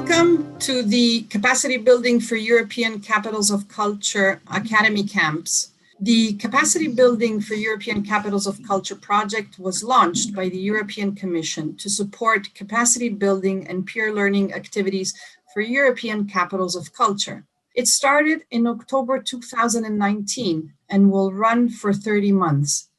Welcome to the Capacity Building for European Capitals of Culture Academy Camps. The Capacity Building for European Capitals of Culture project was launched by the European Commission to support capacity building and peer learning activities for European capitals of culture. It started in October 2019 and will run for 30 months.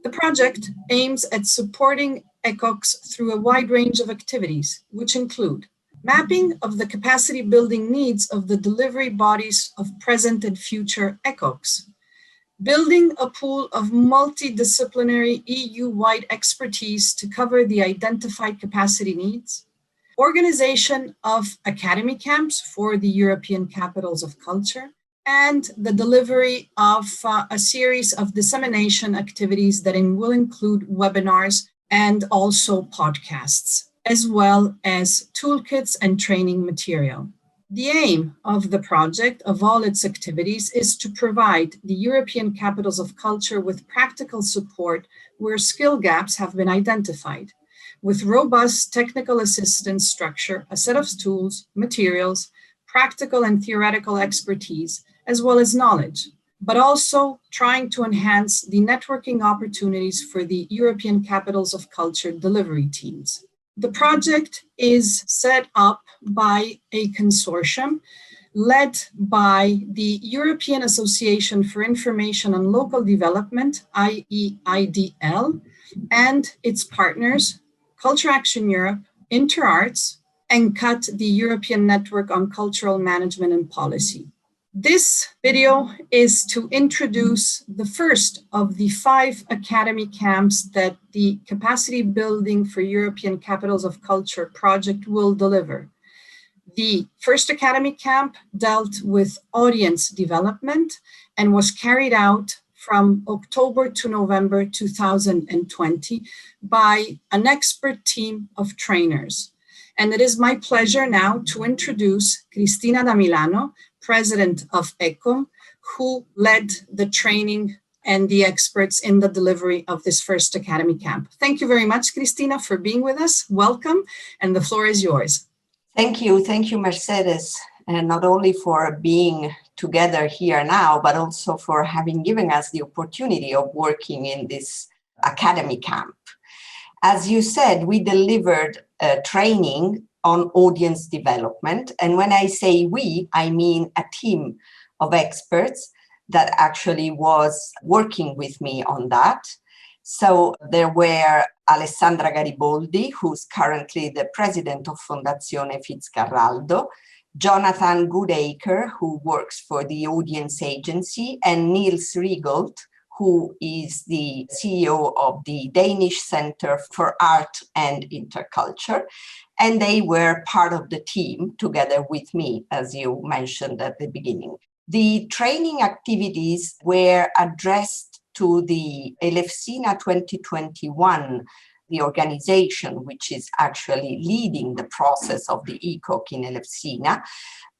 The project aims at supporting ECOCs through a wide range of activities, which include mapping of the capacity building needs of the delivery bodies of present and future ECOCs, building a pool of multidisciplinary EU-wide expertise to cover the identified capacity needs, organization of academy camps for the European capitals of culture, and the delivery of a series of dissemination activities that will include webinars and also podcasts, as well as toolkits and training material. The aim of the project, of all its activities, is to provide the European capitals of culture with practical support where skill gaps have been identified, with robust technical assistance structure, a set of tools, materials, practical and theoretical expertise, as well as knowledge, but also trying to enhance the networking opportunities for the European capitals of culture delivery teams. The project is set up by a consortium led by the European Association for Information on Local Development, IEIDL, and its partners, Culture Action Europe, InterArts, and CUT, the European Network on Cultural Management and Policy. This video is to introduce the first of the 5 academy camps that the Capacity Building for European Capitals of Culture project will deliver. The first academy camp dealt with audience development and was carried out from October to November 2020 by an expert team of trainers. And it is my pleasure now to introduce Cristina da Milano, President of ECOM, who led the training and the experts in the delivery of this first academy camp. Thank you very much, Cristina, for being with us. Welcome, and the floor is yours. Thank you, Mercedes, and not only for being together here now, but also for having given us the opportunity of working in this academy camp. As you said, we delivered training on audience development. And when I say we, I mean a team of experts that actually was working with me on that. So there were Alessandra Gariboldi, who's currently the president of Fondazione Fitzcarraldo, Jonathan Goodacre, who works for the audience agency, and Niels Riegold, who is the CEO of the Danish Center for Art and Interculture. And they were part of the team together with me, as you mentioned at the beginning. The training activities were addressed to the Elefsina 2021, the organization which is actually leading the process of the ECOC in Elefsina,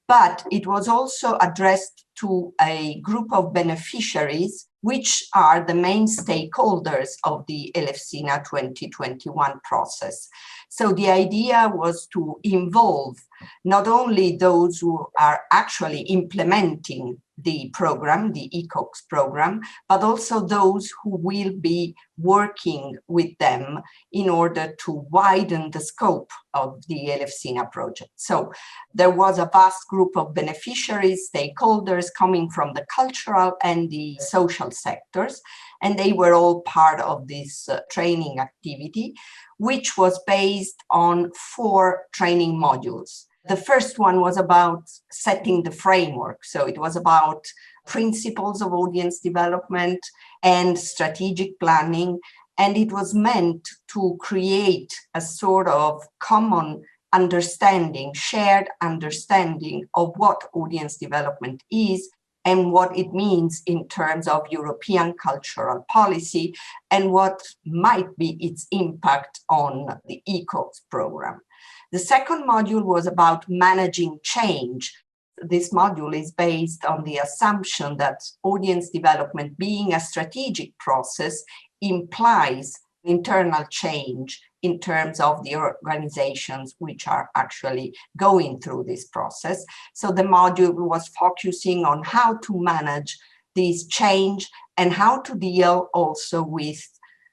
but it was also addressed to a group of beneficiaries, which are the main stakeholders of the Elefsina 2021 process. So the idea was to involve not only those who are actually implementing the program, the ECOCS program, but also those who will be working with them in order to widen the scope of the Elefsina project. So there was a vast group of beneficiaries, stakeholders coming from the cultural and the social sectors, and they were all part of this training activity, which was based on 4 training modules. The first one was about setting the framework. So it was about principles of audience development and strategic planning. And it was meant to create a sort of common understanding, shared understanding of what audience development is and what it means in terms of European cultural policy and what might be its impact on the ECOCS program. The second module was about managing change. This module is based on the assumption that audience development, being a strategic process, implies internal change in terms of the organizations which are actually going through this process. So the module was focusing on how to manage this change and how to deal also with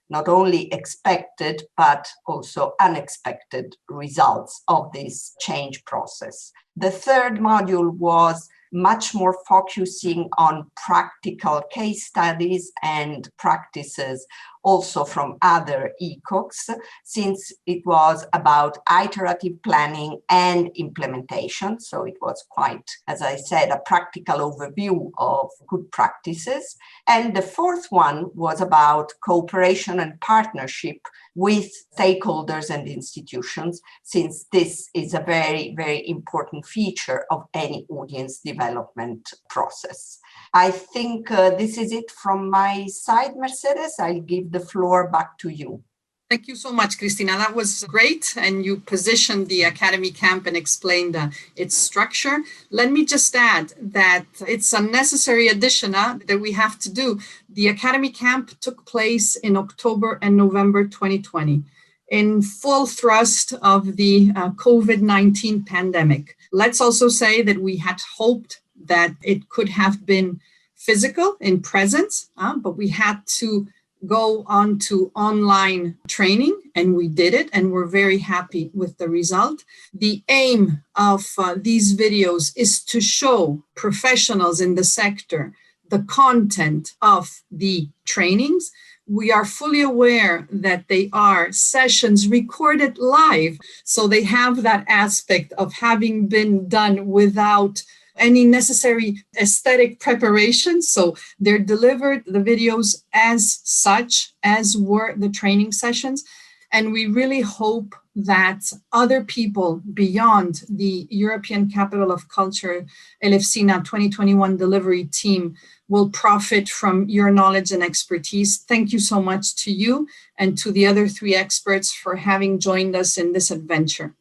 not only expected, but also unexpected results of this change process. The third module was much more focusing on practical case studies and practices also from other ECOCs, since it was about iterative planning and implementation. So it was quite, as I said, a practical overview of good practices. And the fourth one was about cooperation and partnership with stakeholders and institutions, since this is a very, very important feature of any audience development process. I think this is it from my side, Mercedes. I'll give the floor back to you. Thank you so much, Cristina. That was great. And you positioned the Academy Camp and explained its structure. Let me just add that it's a necessary addition that we have to do. The Academy Camp took place in October and November 2020 in full thrust of the COVID-19 pandemic. Let's also say that we had hoped that it could have been physical in presence, but we had to go on to online training, and we did it, and we're very happy with the result. The aim of these videos is to show professionals in the sector the content of the trainings. We are fully aware that they are sessions recorded live, so they have that aspect of having been done without any necessary aesthetic preparation. So they're delivered, the videos, as such as were the training sessions. And we really hope that other people beyond the European Capital of Culture, Elefsina 2021 delivery team, will profit from your knowledge and expertise. Thank you so much to you and to the other three experts for having joined us in this adventure.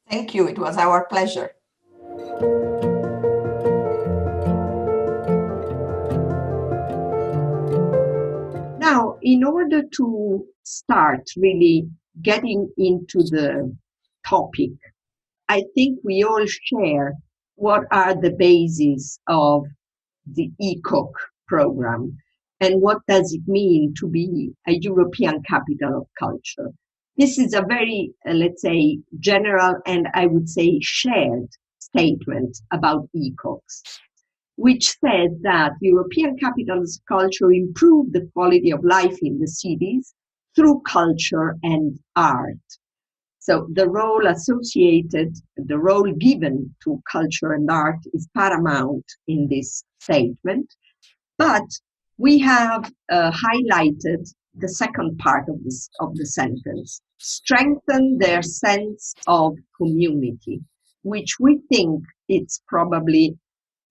Thank you. It was our pleasure. Now, in order to start really getting into the topic, I think we all share what are the bases of the ECOC program and what does it mean to be a European capital of culture. This is a very, let's say, general and I would say shared statement about ECOCs, which said that European capitals of culture improve the quality of life in the cities through culture and art. So the role associated, the role given to culture and art is paramount in this statement. But we have highlighted the second part of the sentence, strengthen their sense of community, which we think it's probably,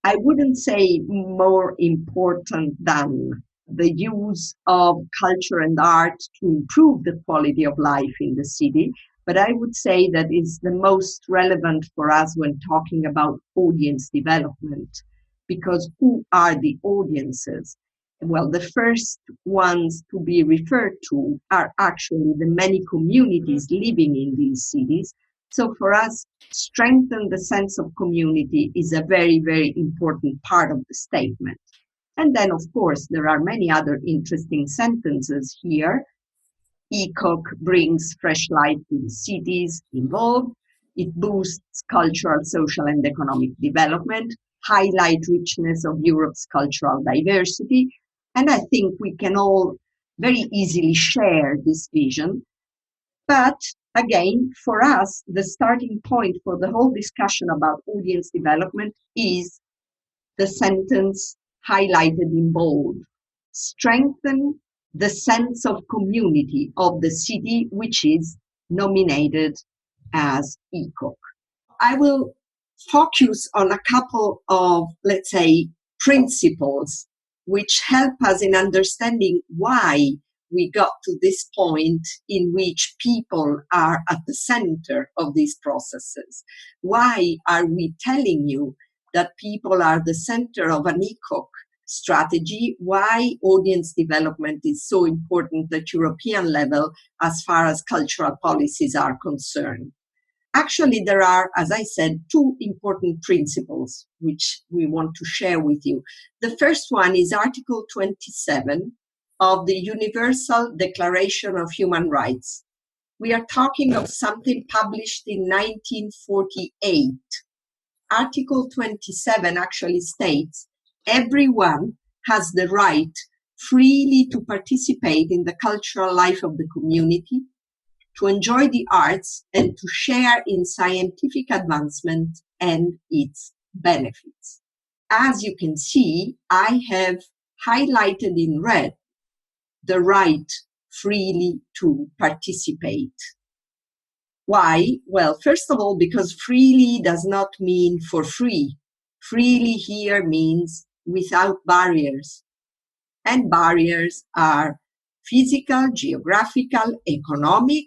I wouldn't say more important than the use of culture and art to improve the quality of life in the city, but I would say that is the most relevant for us when talking about audience development, because who are the audiences? Well, the first ones to be referred to are actually the many communities living in these cities. So for us, strengthen the sense of community is a very, very important part of the statement. And then, of course, there are many other interesting sentences here. ECOC brings fresh life to the cities involved. It boosts cultural, social, and economic development, highlight richness of Europe's cultural diversity. And I think we can all very easily share this vision. But again, for us, the starting point for the whole discussion about audience development is the sentence highlighted in bold. Strengthen the sense of community of the city, which is nominated as ECOC. I will focus on a couple of, let's say, principles which help us in understanding why we got to this point in which people are at the center of these processes. Why are we telling you that people are the center of an ECOC strategy, why audience development is so important at European level as far as cultural policies are concerned. Actually, there are, as I said, two important principles which we want to share with you. The first one is Article 27 of the Universal Declaration of Human Rights. We are talking of something published in 1948. Article 27 actually states everyone has the right freely to participate in the cultural life of the community, to enjoy the arts, and to share in scientific advancement and its benefits. As you can see, I have highlighted in red the right freely to participate. Why? Well, first of all, because freely does not mean for free. Freely here means without barriers. And barriers are physical, geographical, economic,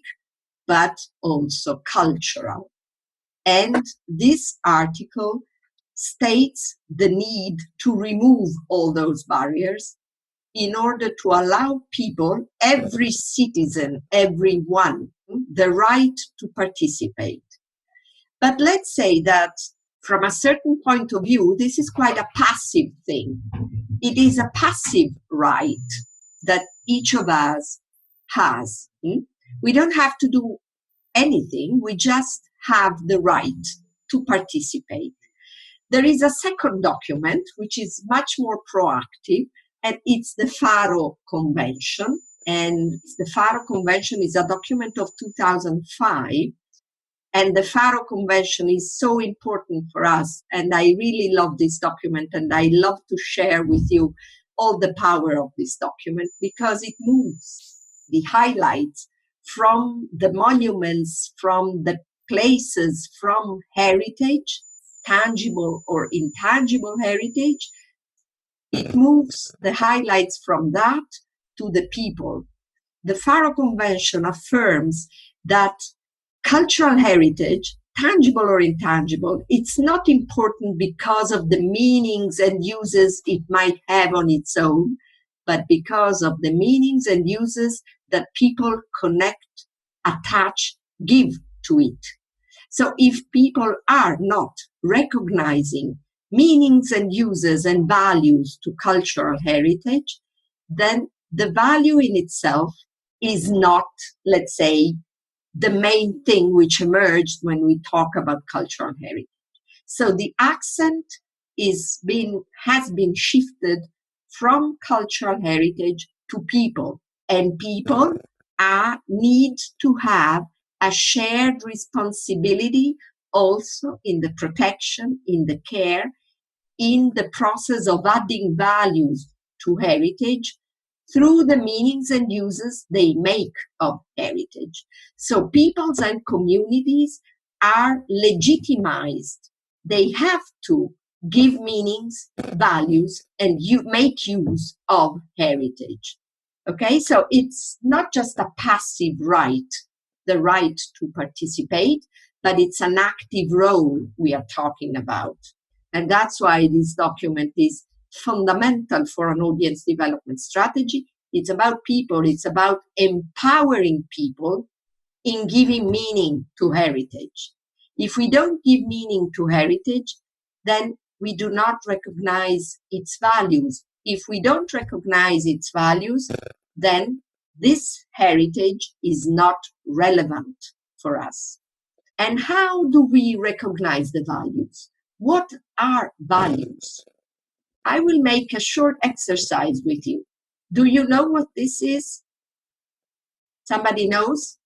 but also cultural. And this article states the need to remove all those barriers in order to allow people, every citizen, everyone, the right to participate. But let's say that from a certain point of view, this is quite a passive thing. It is a passive right that each of us has. We don't have to do anything. We just have the right to participate. There is a second document, which is much more proactive, and it's the FARO Convention. And the FARO Convention is a document of 2005. And the FARO Convention is so important for us. And I really love this document. And I love to share with you all the power of this document because it moves the highlights from the monuments, from the places, from heritage, tangible or intangible heritage. It moves the highlights from that to the people. The FARO Convention affirms that cultural heritage, tangible or intangible, it's not important because of the meanings and uses it might have on its own, but because of the meanings and uses that people connect, attach, give to it. So if people are not recognizing meanings and uses and values to cultural heritage, then the value in itself is not, let's say, the main thing which emerged when we talk about cultural heritage. So the accent has been shifted from cultural heritage to people, and people need to have a shared responsibility also in the protection, in the care, in the process of adding values to heritage through the meanings and uses they make of heritage. So peoples and communities are legitimized. They have to give meanings, values, and make use of heritage. Okay, so it's not just a passive right, the right to participate, but it's an active role we are talking about. And that's why this document is fundamental for an audience development strategy. It's about people. It's about empowering people in giving meaning to heritage. If we don't give meaning to heritage, then we do not recognize its values. If we don't recognize its values, then this heritage is not relevant for us. And how do we recognize the values? What are values? I will make a short exercise with you. Do you know what this is? Somebody knows?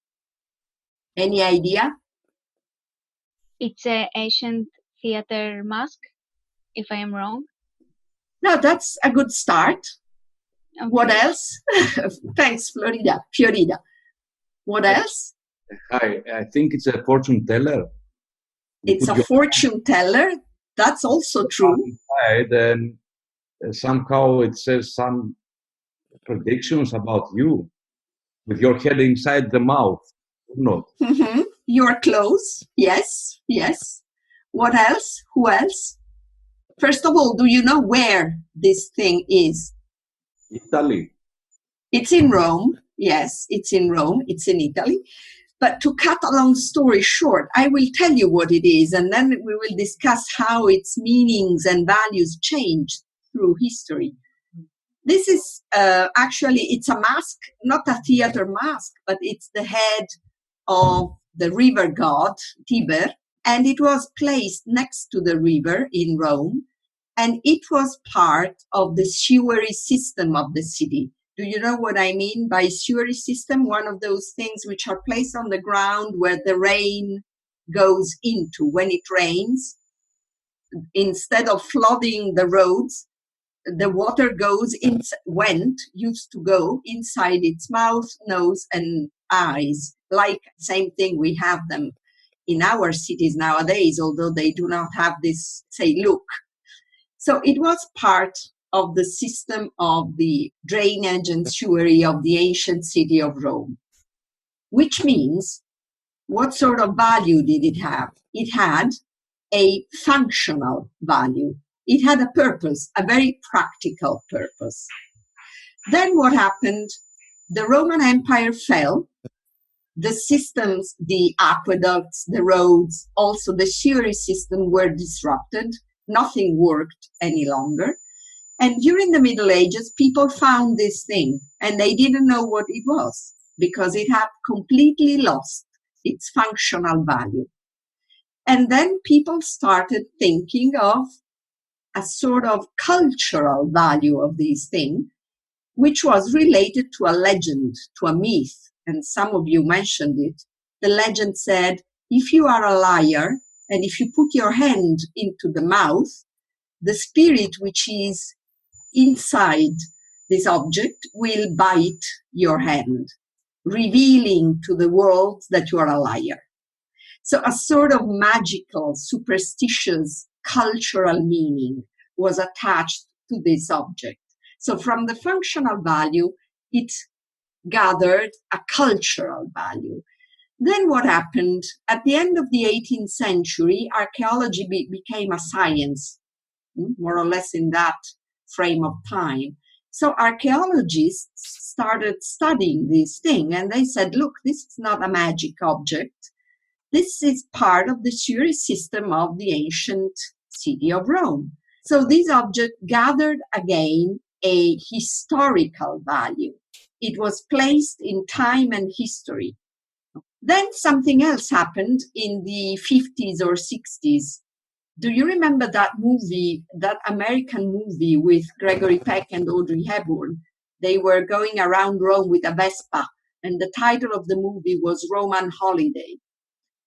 Any idea? It's an ancient theater mask, if I am wrong. No, that's a good start. Okay. What else? Thanks, Florida. What else? Hi, I think it's a fortune teller. It's a fortune teller. That's also true. Then somehow it says some predictions about you with your head inside the mouth, or not? You're close. Yes. What else? Who else? First of all, do you know where this thing is? Italy. It's in Rome. Yes, it's in Rome. It's in Italy. But to cut a long story short, I will tell you what it is, and then we will discuss how its meanings and values change through history. This is actually, it's a mask, not a theater mask, but it's the head of the river god, Tiber, and it was placed next to the river in Rome, and it was part of the sewerage system of the city. Do you know what I mean by sewerage system? One of those things which are placed on the ground where the rain goes into. When it rains, instead of flooding the roads, the water used to go inside its mouth, nose, and eyes. Like same thing, we have them in our cities nowadays, although they do not have this, say, look. So it was part of the system of the drainage and sewerage of the ancient city of Rome, which means what sort of value did it have? It had a functional value. It had a purpose, a very practical purpose. Then what happened? The Roman Empire fell. The systems, the aqueducts, the roads, also the sewerage system were disrupted. Nothing worked any longer. And during the Middle Ages, people found this thing and they didn't know what it was because it had completely lost its functional value. And then people started thinking of a sort of cultural value of these things, which was related to a legend, to a myth. And some of you mentioned it. The legend said, if you are a liar and if you put your hand into the mouth, the spirit which is inside this object will bite your hand, revealing to the world that you are a liar. So a sort of magical, superstitious, cultural meaning was attached to this object. So from the functional value, it gathered a cultural value. Then what happened? At the end of the 18th century, archaeology became a science, more or less in that frame of time. So archaeologists started studying this thing and they said, look, this is not a magic object. This is part of the sewerage system of the ancient city of Rome. So this object gathered again a historical value. It was placed in time and history. Then something else happened in the 50s or 60s. Do you remember that movie, that American movie with Gregory Peck and Audrey Hepburn? They were going around Rome with a Vespa, and the title of the movie was Roman Holiday.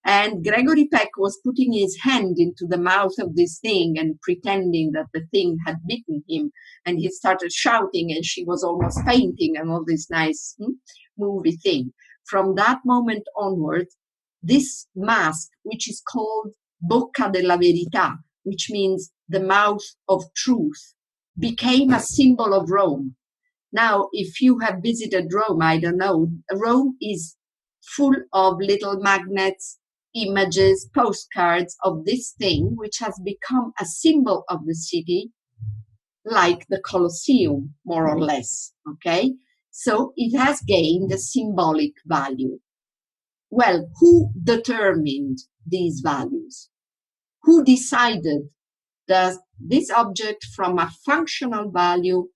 And Gregory Peck was putting his hand into the mouth of this thing and pretending that the thing had bitten him. And he started shouting and she was almost fainting and all this nice movie thing. From that moment onward, this mask, which is called Bocca della Verità, which means the mouth of truth, became a symbol of Rome. Now, if you have visited Rome, I don't know, Rome is full of little magnets, images, postcards of this thing, which has become a symbol of the city, like the Colosseum, more or less, okay? So it has gained a symbolic value. Well, who determined these values? Who decided that this object from a functional value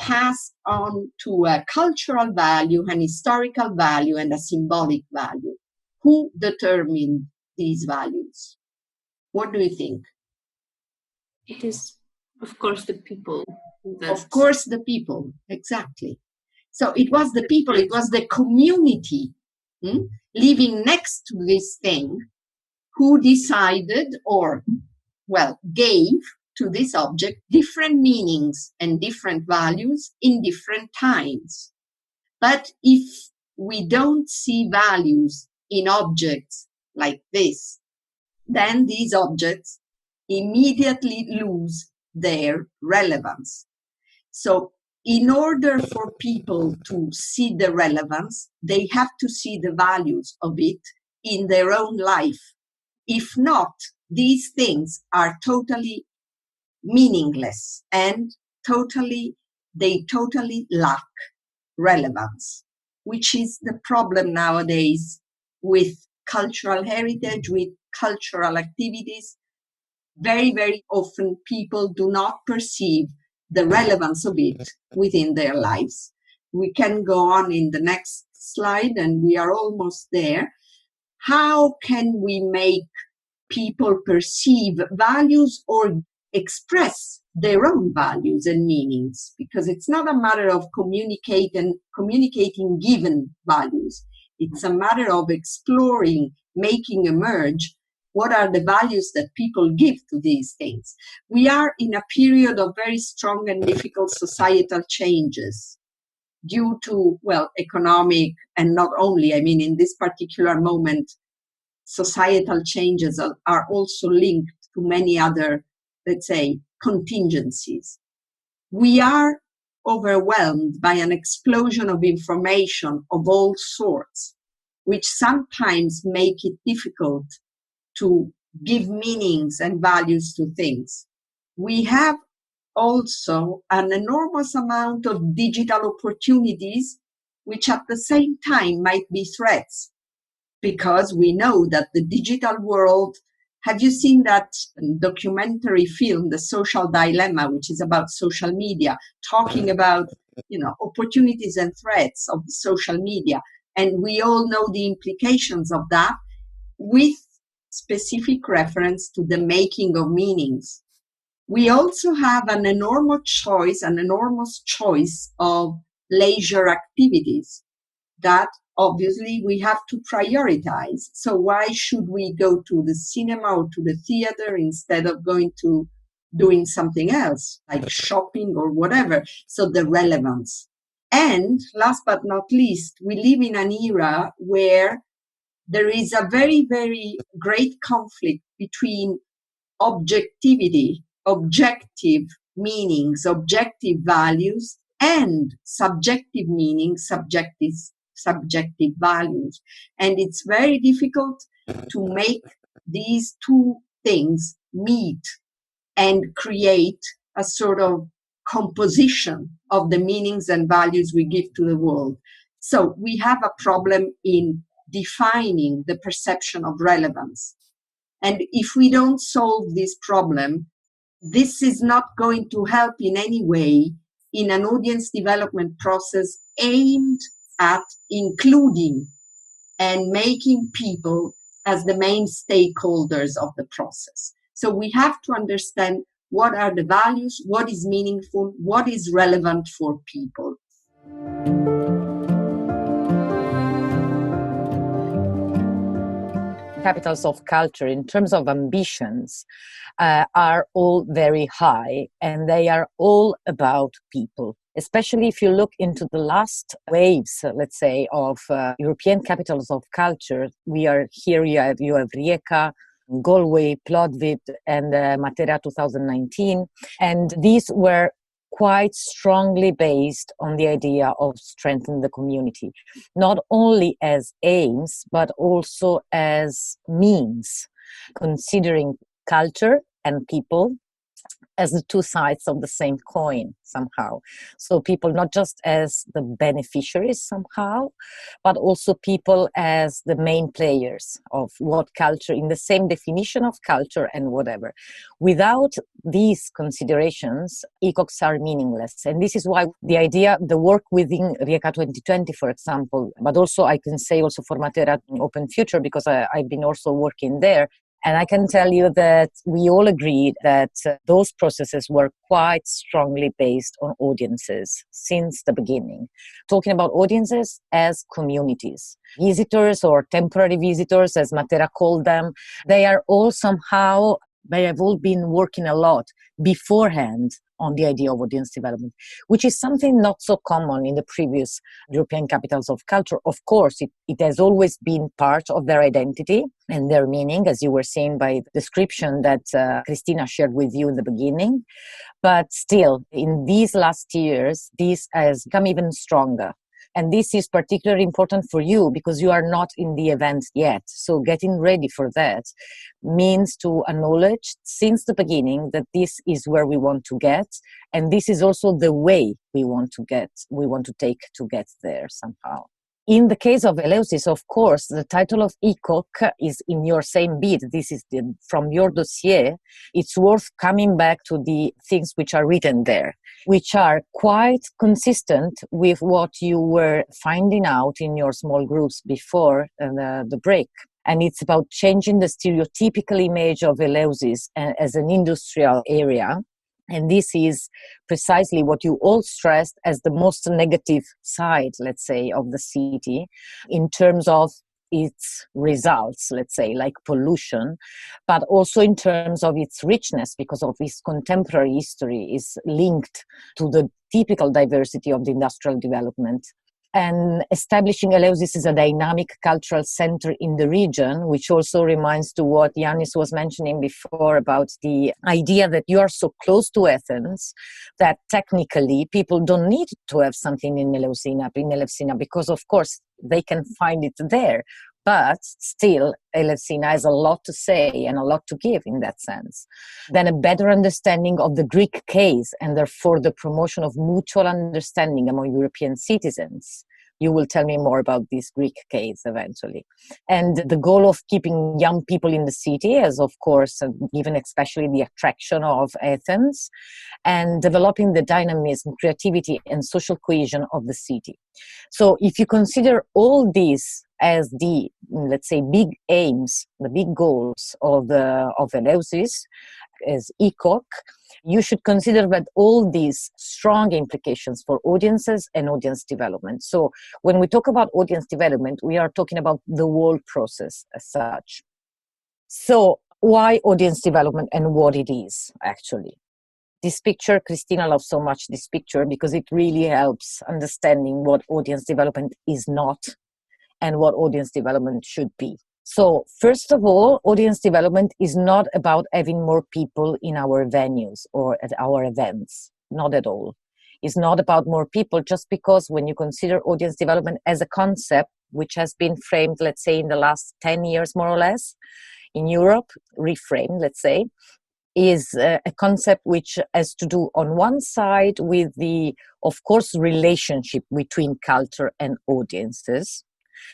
passed on to a cultural value, an historical value, and a symbolic value? Who determined these values? What do you think? It is, of course, the people. Of course, the people, exactly. So it was the people, it was the community living next to this thing who decided or, well, gave to this object different meanings and different values in different times. But if we don't see values in objects like this, then these objects immediately lose their relevance. So in order for people to see the relevance, they have to see the values of it in their own life. If not, these things are totally meaningless and they totally lack relevance, which is the problem nowadays with cultural heritage, with cultural activities. Very, very often people do not perceive the relevance of it within their lives. We can go on in the next slide, and we are almost there. How can we make people perceive values or express their own values and meanings? Because it's not a matter of communicating given values. It's a matter of exploring, making emerge what are the values that people give to these things. We are in a period of very strong and difficult societal changes due to, well, economic, and not only, I mean, in this particular moment, societal changes are also linked to many other, let's say, contingencies. We are overwhelmed by an explosion of information of all sorts, which sometimes make it difficult to give meanings and values to things. We have also an enormous amount of digital opportunities, which at the same time might be threats, because we know that the digital world, have you seen that documentary film, The Social Dilemma, which is about social media, talking about, opportunities and threats of social media. And we all know the implications of that, with specific reference to the making of meanings. We also have an enormous choice of leisure activities that obviously we have to prioritize. So why should we go to the cinema or to the theater instead of going to doing something else, like shopping or whatever? So the relevance. And last but not least, we live in an era where there is a very, very great conflict between objectivity, objective meanings, objective values, and subjective meanings, subjective values. And it's very difficult to make these two things meet and create a sort of composition of the meanings and values we give to the world. So we have a problem in defining the perception of relevance. And if we don't solve this problem, this is not going to help in any way in an audience development process aimed at including and making people as the main stakeholders of the process. So we have to understand what are the values, what is meaningful, what is relevant for people. Capitals of culture, in terms of ambitions, are all very high, and they are all about people. Especially if you look into the last waves, let's say, of European capitals of culture, we are here. You have Rijeka, Galway, Plovdiv, and Matera 2019, and these were quite strongly based on the idea of strengthening the community, not only as aims, but also as means, considering culture and people as the two sides of the same coin somehow. So people not just as the beneficiaries somehow, but also people as the main players of what culture, in the same definition of culture and whatever. Without these considerations, ECOCs are meaningless. And this is why the work within Rijeka 2020, for example, but also I can say also for Matera Open Future, because I've been also working there. And I can tell you that we all agreed that those processes were quite strongly based on audiences since the beginning. Talking about audiences as communities. Visitors or temporary visitors, as Matera called them, they have all been working a lot beforehand on the idea of audience development, which is something not so common in the previous European capitals of culture. Of course, it has always been part of their identity and their meaning, as you were saying by the description that Christina shared with you in the beginning. But still, in these last years, this has become even stronger. And this is particularly important for you because you are not in the event yet. So getting ready for that means to acknowledge since the beginning that this is where we want to get. And this is also the way we want to take to get there somehow. In the case of Eleusis, of course, the title of ECOC is in your same beat. This is from your dossier. It's worth coming back to the things which are written there, which are quite consistent with what you were finding out in your small groups before the break. And it's about changing the stereotypical image of Eleusis as an industrial area. And this is precisely what you all stressed as the most negative side, let's say, of the city in terms of its results, let's say, like pollution, but also in terms of its richness, because of its contemporary history is linked to the typical diversity of the industrial development. And establishing Eleusis as a dynamic cultural center in the region, which also reminds to what Yannis was mentioning before about the idea that you are so close to Athens that technically people don't need to have something in Elefsina, because of course they can find it there. But still, Elefsina has a lot to say and a lot to give in that sense. Then a better understanding of the Greek case and therefore the promotion of mutual understanding among European citizens. You will tell me more about this Greek case eventually. And the goal of keeping young people in the city as, of course, given especially the attraction of Athens, and developing the dynamism, creativity, and social cohesion of the city. So if you consider all these as the, let's say, big aims, the big goals of Eleusis as ECOC, you should consider that all these strong implications for audiences and audience development. So when we talk about audience development, we are talking about the whole process as such. So why audience development and what it is actually? This picture, Christina loves so much this picture because it really helps understanding what audience development is not and what audience development should be. So first of all, audience development is not about having more people in our venues or at our events. Not at all. It's not about more people, just because when you consider audience development as a concept, which has been framed, let's say, in the last 10 years, more or less, in Europe, reframed, let's say, is a concept which has to do on one side with the, of course, relationship between culture and audiences,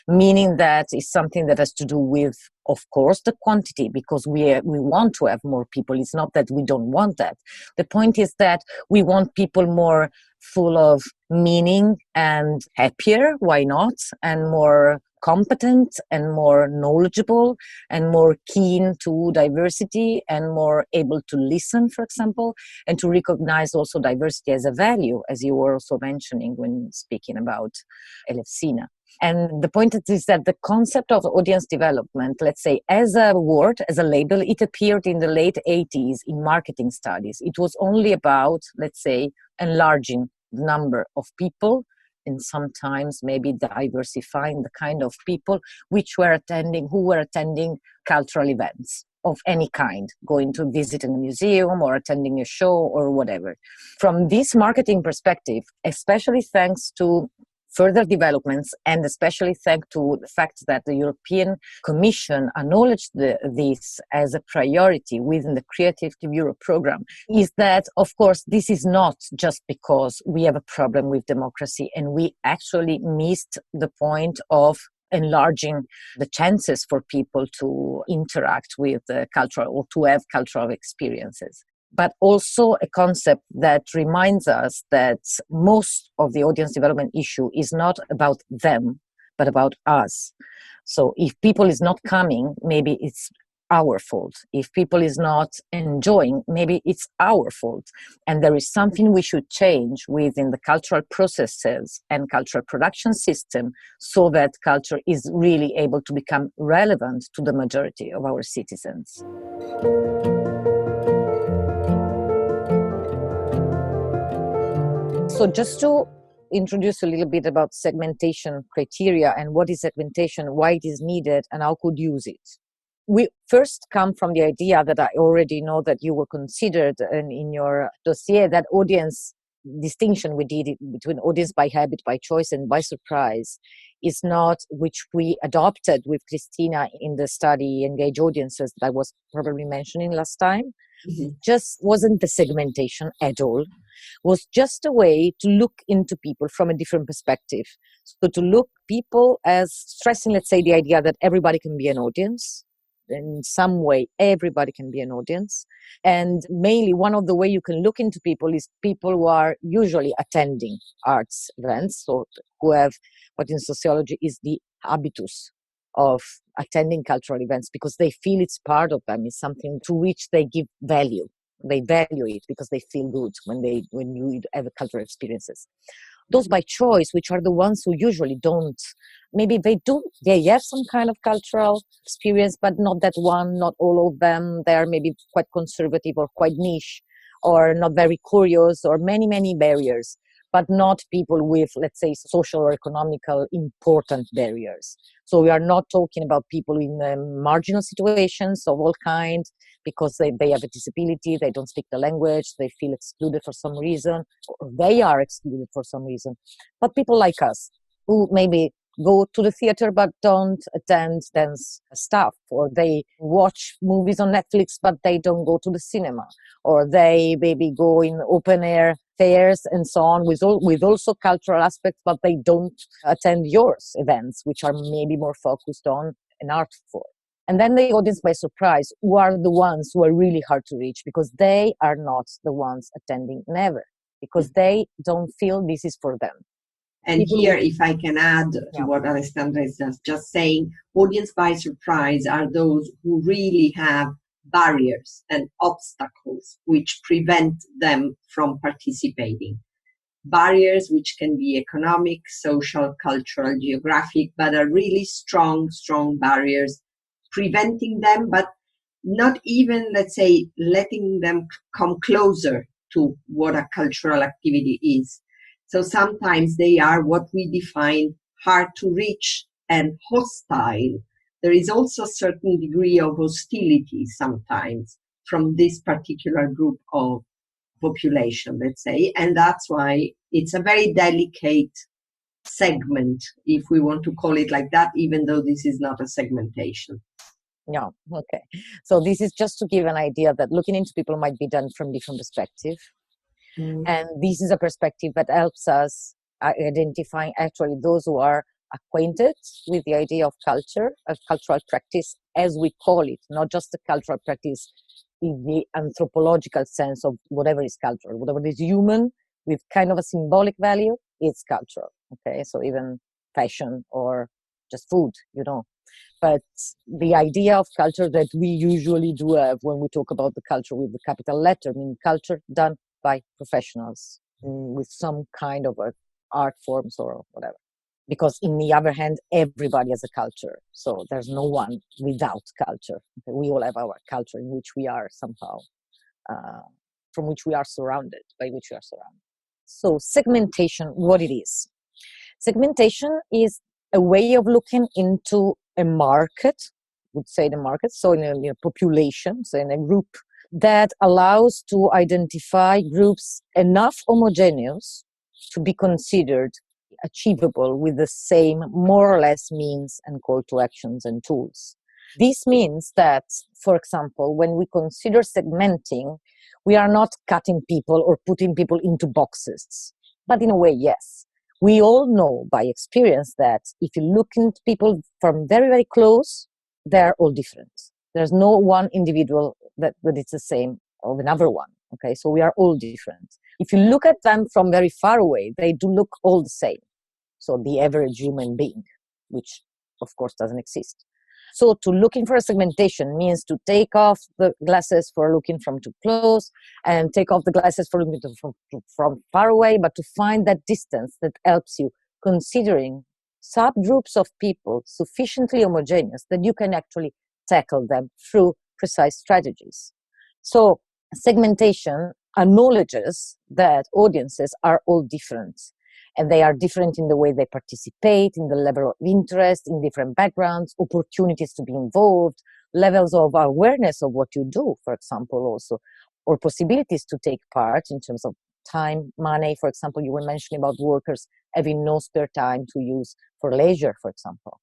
meaning that is something that has to do with, of course, the quantity, because we want to have more people. It's not that we don't want that. The point is that we want people more full of meaning and happier, why not, and more competent and more knowledgeable and more keen to diversity and more able to listen, for example, and to recognize also diversity as a value, as you were also mentioning when speaking about Elefsina. And the point is that the concept of audience development, let's say, as a word, as a label, it appeared in the late 80s in marketing studies. It was only about, let's say, enlarging the number of people and sometimes maybe diversifying the kind of people who were attending cultural events of any kind, going to visit a museum or attending a show or whatever. From this marketing perspective, especially thanks to further developments, and especially thanks to the fact that the European Commission acknowledged this as a priority within the Creative Europe program, is that, of course, this is not just because we have a problem with democracy and we actually missed the point of enlarging the chances for people to interact with cultural or to have cultural experiences, but also a concept that reminds us that most of the audience development issue is not about them, but about us. So if people is not coming, maybe it's our fault. If people is not enjoying, maybe it's our fault. And there is something we should change within the cultural processes and cultural production system so that culture is really able to become relevant to the majority of our citizens. So just to introduce a little bit about segmentation criteria and what is segmentation, why it is needed, and how could use it. We first come from the idea that I already know that you were considered in your dossier, that audience distinction we did between audience by habit, by choice, and by surprise is not which we adopted with Christina in the study Engage Audiences that I was probably mentioning last time. Just wasn't the segmentation at all. Was just a way to look into people from a different perspective. So to look people as stressing, let's say, the idea that everybody can be an audience. In some way, everybody can be an audience. And mainly one of the way you can look into people is people who are usually attending arts events, so who have what in sociology is the habitus of attending cultural events, because they feel it's part of them, it's something to which they give value. They value it because they feel good when you have cultural experiences. Those by choice, which are the ones who usually don't, maybe they have some kind of cultural experience, but not that one, not all of them. They are maybe quite conservative or quite niche or not very curious or many, many barriers, but not people with, let's say, social or economical important barriers. So we are not talking about people in marginal situations of all kinds, because they have a disability, they don't speak the language, they feel excluded for some reason, or they are excluded for some reason. But people like us, who maybe go to the theater but don't attend dance stuff, or they watch movies on Netflix but they don't go to the cinema, or they maybe go in open air fairs and so on with also cultural aspects, but they don't attend yours events, which are maybe more focused on an art form. And then the audience by surprise, who are the ones who are really hard to reach, because they are not the ones attending never, because they don't feel this is for them. And here, if I can add to what Alessandra is just saying, audience by surprise are those who really have barriers and obstacles which prevent them from participating. Barriers which can be economic, social, cultural, geographic, but are really strong barriers preventing them, but not even, let's say, letting them come closer to what a cultural activity is. So sometimes they are what we define hard to reach and hostile. There is also a certain degree of hostility sometimes from this particular group of population, let's say, and that's why it's a very delicate segment, if we want to call it like that, even though this is not a segmentation. Yeah, okay. So this is just to give an idea that looking into people might be done from different perspectives. And this is a perspective that helps us identifying actually those who are acquainted with the idea of culture, of cultural practice, as we call it, not just the cultural practice in the anthropological sense of whatever is cultural, whatever is human with kind of a symbolic value, it's cultural. Okay, so even fashion or just food, But the idea of culture that we usually do have when we talk about the culture with the capital letter, meaning culture done by professionals with some kind of art forms or whatever. Because in the other hand, everybody has a culture. So there's no one without culture. Okay? We all have our culture in which we are somehow, from which we are surrounded, by which we are surrounded. So segmentation, what it is. Segmentation is a way of looking into a market, would say the market, so in a population, so in a group, that allows to identify groups enough homogeneous to be considered achievable with the same more or less means and call to actions and tools. This means that, for example, when we consider segmenting, we are not cutting people or putting people into boxes. But in a way, yes. We all know by experience that if you look into people from very, very close, they're all different. There's no one individual that is the same of another one. Okay, so we are all different. If you look at them from very far away, they do look all the same. So the average human being, which of course doesn't exist. So to looking for a segmentation means to take off the glasses for looking from too close and take off the glasses for looking from far away, but to find that distance that helps you considering subgroups of people sufficiently homogeneous that you can actually tackle them through precise strategies. So segmentation acknowledges that audiences are all different. And they are different in the way they participate, in the level of interest, in different backgrounds, opportunities to be involved, levels of awareness of what you do, for example, also, or possibilities to take part in terms of time, money. For example, you were mentioning about workers having no spare time to use for leisure, for example,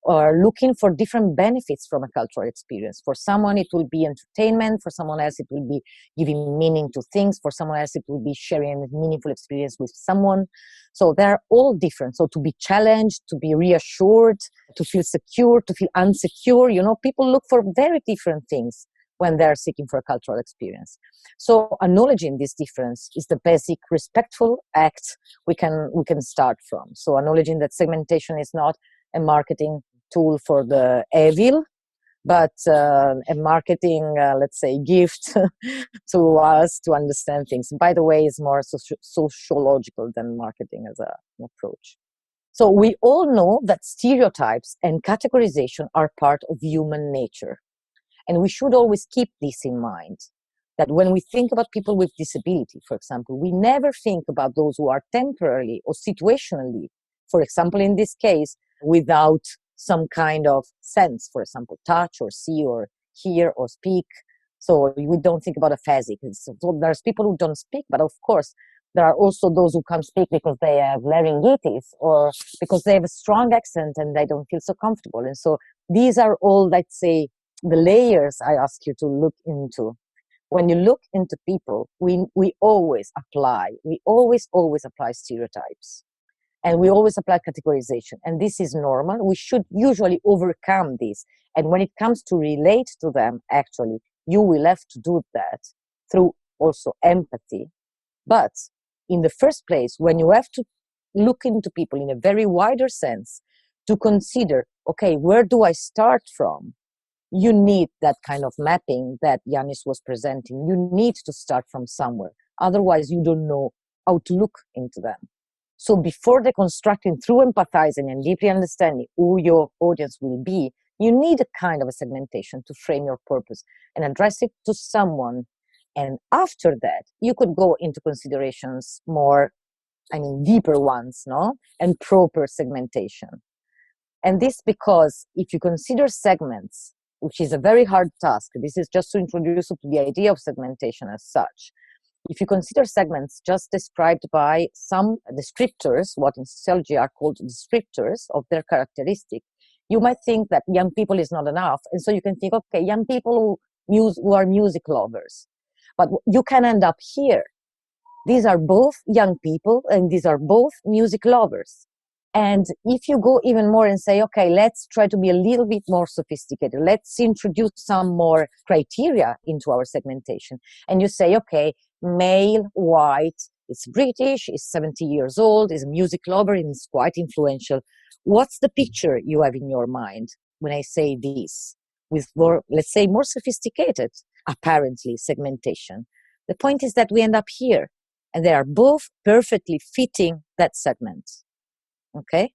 or looking for different benefits from a cultural experience. For someone, it will be entertainment. For someone else, it will be giving meaning to things. For someone else, it will be sharing a meaningful experience with someone. So they're all different. So to be challenged, to be reassured, to feel secure, to feel unsecure, people look for very different things when they're seeking for a cultural experience. So acknowledging this difference is the basic respectful act we can start from. So acknowledging that segmentation is not a marketing tool for the evil, but a marketing, let's say, gift to us to understand things. By the way, it's more sociological than marketing as an approach. So we all know that stereotypes and categorization are part of human nature. And we should always keep this in mind, that when we think about people with disability, for example, we never think about those who are temporarily or situationally, for example, in this case, without some kind of sense, for example, touch or see or hear or speak. So we don't think about aphasic. So there's people who don't speak, but of course, there are also those who can't speak because they have laryngitis or because they have a strong accent and they don't feel so comfortable. And so these are all, let's say, the layers I ask you to look into. When you look into people, we always apply stereotypes. And we always apply categorization. And this is normal. We should usually overcome this. And when it comes to relate to them, actually, you will have to do that through also empathy. But in the first place, when you have to look into people in a very wider sense, to consider, okay, where do I start from? You need that kind of mapping that Yanis was presenting. You need to start from somewhere. Otherwise, you don't know how to look into them. So before deconstructing through empathizing and deeply understanding who your audience will be, you need a kind of a segmentation to frame your purpose and address it to someone. And after that, you could go into considerations more, deeper ones, and proper segmentation. And this because if you consider segments, which is a very hard task, this is just to introduce you to the idea of segmentation as such. If you consider segments just described by some descriptors, what in sociology are called descriptors of their characteristic, you might think that young people is not enough. And so you can think, okay, young people who are music lovers. But you can end up here. These are both young people and these are both music lovers. And if you go even more and say, okay, let's try to be a little bit more sophisticated. Let's introduce some more criteria into our segmentation. And you say, okay, male, white, it's British, is 70 years old, is a music lover, and is quite influential. What's the picture you have in your mind when I say this? With more, let's say, more sophisticated, apparently, segmentation. The point is that we end up here, and they are both perfectly fitting that segment. Okay?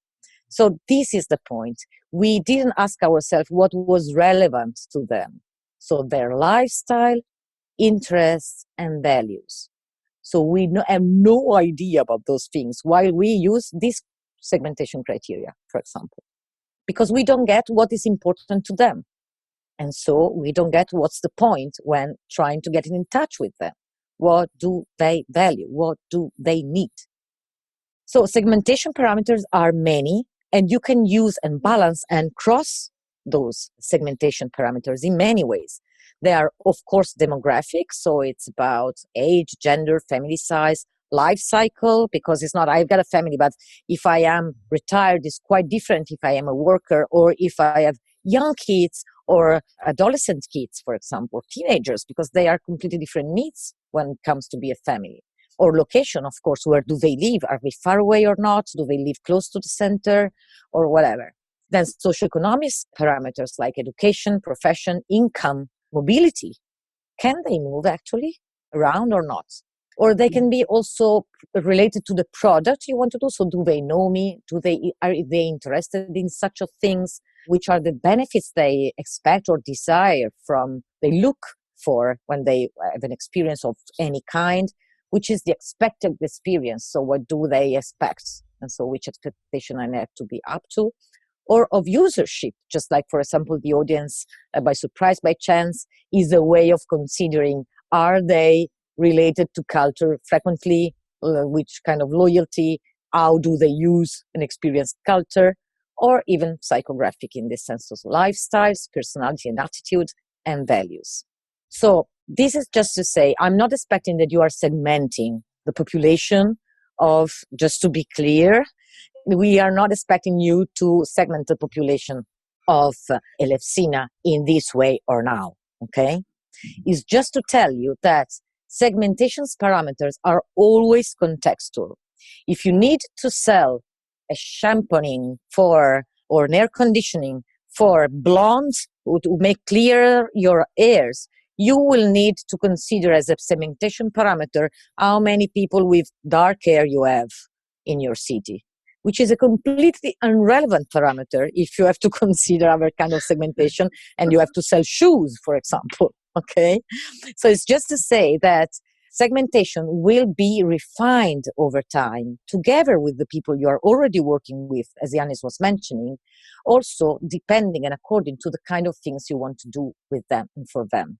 So this is the point. We didn't ask ourselves what was relevant to them. So their lifestyle, interests, and values. So we have no idea about those things while we use this segmentation criteria, for example, because we don't get what is important to them. And so we don't get what's the point when trying to get in touch with them. What do they value? What do they need? So segmentation parameters are many, and you can use and balance and cross those segmentation parameters in many ways. They are, of course, demographic. So it's about age, gender, family size, life cycle, because it's not, I've got a family, but if I am retired, it's quite different if I am a worker or if I have young kids or adolescent kids, for example, teenagers, because they are completely different needs when it comes to be a family. Or location, of course, where do they live? Are they far away or not? Do they live close to the center or whatever? Then socioeconomic parameters like education, profession, income, mobility. Can they move actually around or not? Or they can be also related to the product you want to do. So do they know me? Are they interested in such a things? Which are the benefits they expect or desire from, they look for when they have an experience of any kind? Which is the expected experience. So what do they expect? And so which expectation I have to be up to? Or of usership, just like, for example, the audience by surprise, by chance, is a way of considering, are they related to culture, frequently which kind of loyalty, how do they use and experience culture, or even psychographic in the sense of lifestyles, personality and attitude, and values. So this is just to say, I'm not expecting that you are segmenting the population of, just to be clear, we are not expecting you to segment the population of Elefsina in this way or now, okay? It's just to tell you that segmentation's parameters are always contextual. If you need to sell a shampooing for or an air conditioning for blondes to make clearer your hairs, you will need to consider as a segmentation parameter how many people with dark hair you have in your city, which is a completely irrelevant parameter if you have to consider other kind of segmentation and you have to sell shoes, for example. Okay, so it's just to say that segmentation will be refined over time together with the people you are already working with, as Yannis was mentioning, also depending and according to the kind of things you want to do with them and for them.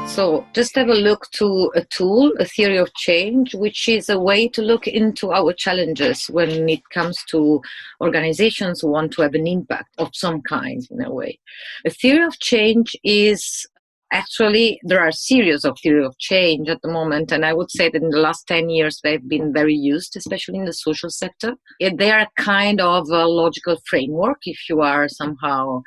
So just have a look to a tool, a theory of change, which is a way to look into our challenges when it comes to organizations who want to have an impact of some kind, in a way. A theory of change is actually, there are a series of theory of change at the moment, and I would say that in the last 10 years they've been very used, especially in the social sector. They are a kind of a logical framework, if you are somehow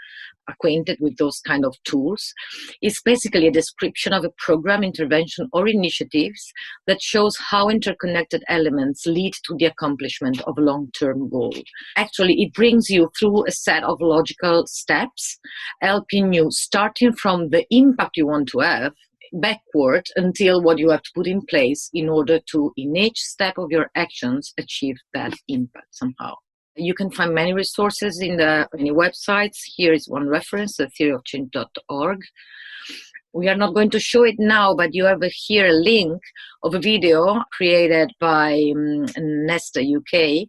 acquainted with those kind of tools. It's basically a description of a program, intervention, or initiatives that shows how interconnected elements lead to the accomplishment of a long-term goal. Actually, it brings you through a set of logical steps, helping you starting from the impact you want to have backward until what you have to put in place in order to, in each step of your actions, achieve that impact somehow. You can find many resources in many websites. Here is one reference, theoryofchange.org. We are not going to show it now, but you have here a link of a video created by Nesta UK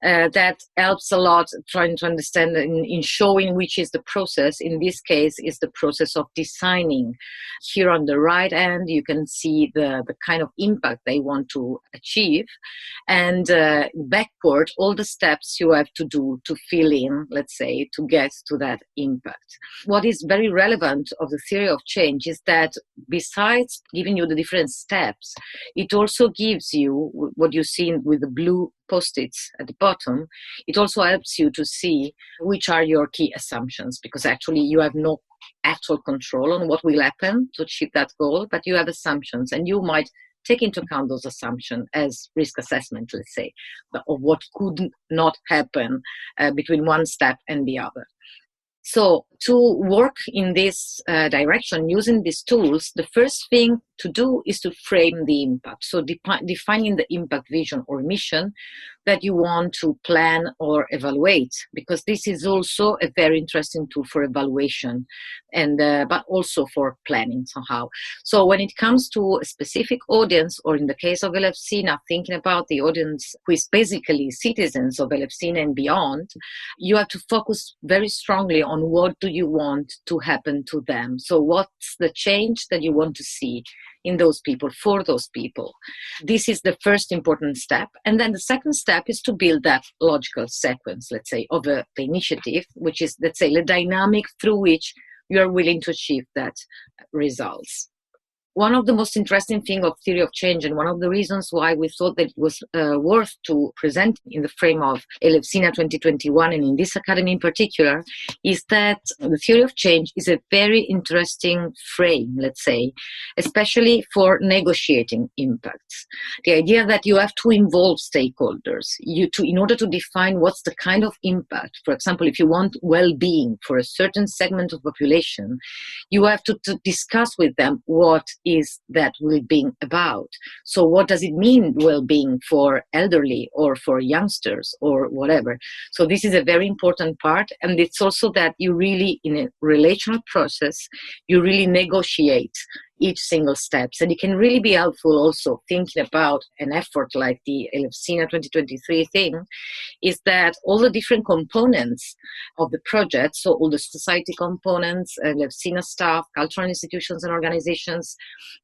that helps a lot trying to understand in showing which is the process. In this case, is the process of designing. Here on the right hand, you can see the kind of impact they want to achieve. And backward, all the steps you have to do to fill in, let's say, to get to that impact. What is very relevant of the theory of change is that besides giving you the different steps, it also gives you what you see with the blue post-its at the bottom. It also helps you to see which are your key assumptions, because actually you have no actual control on what will happen to achieve that goal, but you have assumptions, and you might take into account those assumptions as risk assessment, let's say, of what could not happen between one step and the other. So to work in this direction using these tools, the first thing to do is to frame the impact. So defining the impact vision or mission that you want to plan or evaluate, because this is also a very interesting tool for evaluation, and but also for planning somehow. So when it comes to a specific audience, or in the case of Elefsina, thinking about the audience who is basically citizens of Elefsina and beyond, you have to focus very strongly on what do you want to happen to them. So what's the change that you want to see in those people, for those people? This is the first important step. And then the second step is to build that logical sequence, let's say, of the initiative, which is, let's say, the dynamic through which you are willing to achieve that results. One of the most interesting things of theory of change, and one of the reasons why we thought that it was worth to present in the frame of Elefsina 2021, and in this academy in particular, is that the theory of change is a very interesting frame, let's say, especially for negotiating impacts. The idea that you have to involve stakeholders in order to define what's the kind of impact. For example, if you want well-being for a certain segment of population, you have to discuss with them what is that well-being about. So what does it mean well-being for elderly or for youngsters or whatever? So this is a very important part, and it's also that you really, in a relational process, you really negotiate each single steps. And it can really be helpful also thinking about an effort like the Elefsina 2023 thing, is that all the different components of the project, so all the society components, Elefsina staff, cultural institutions and organizations,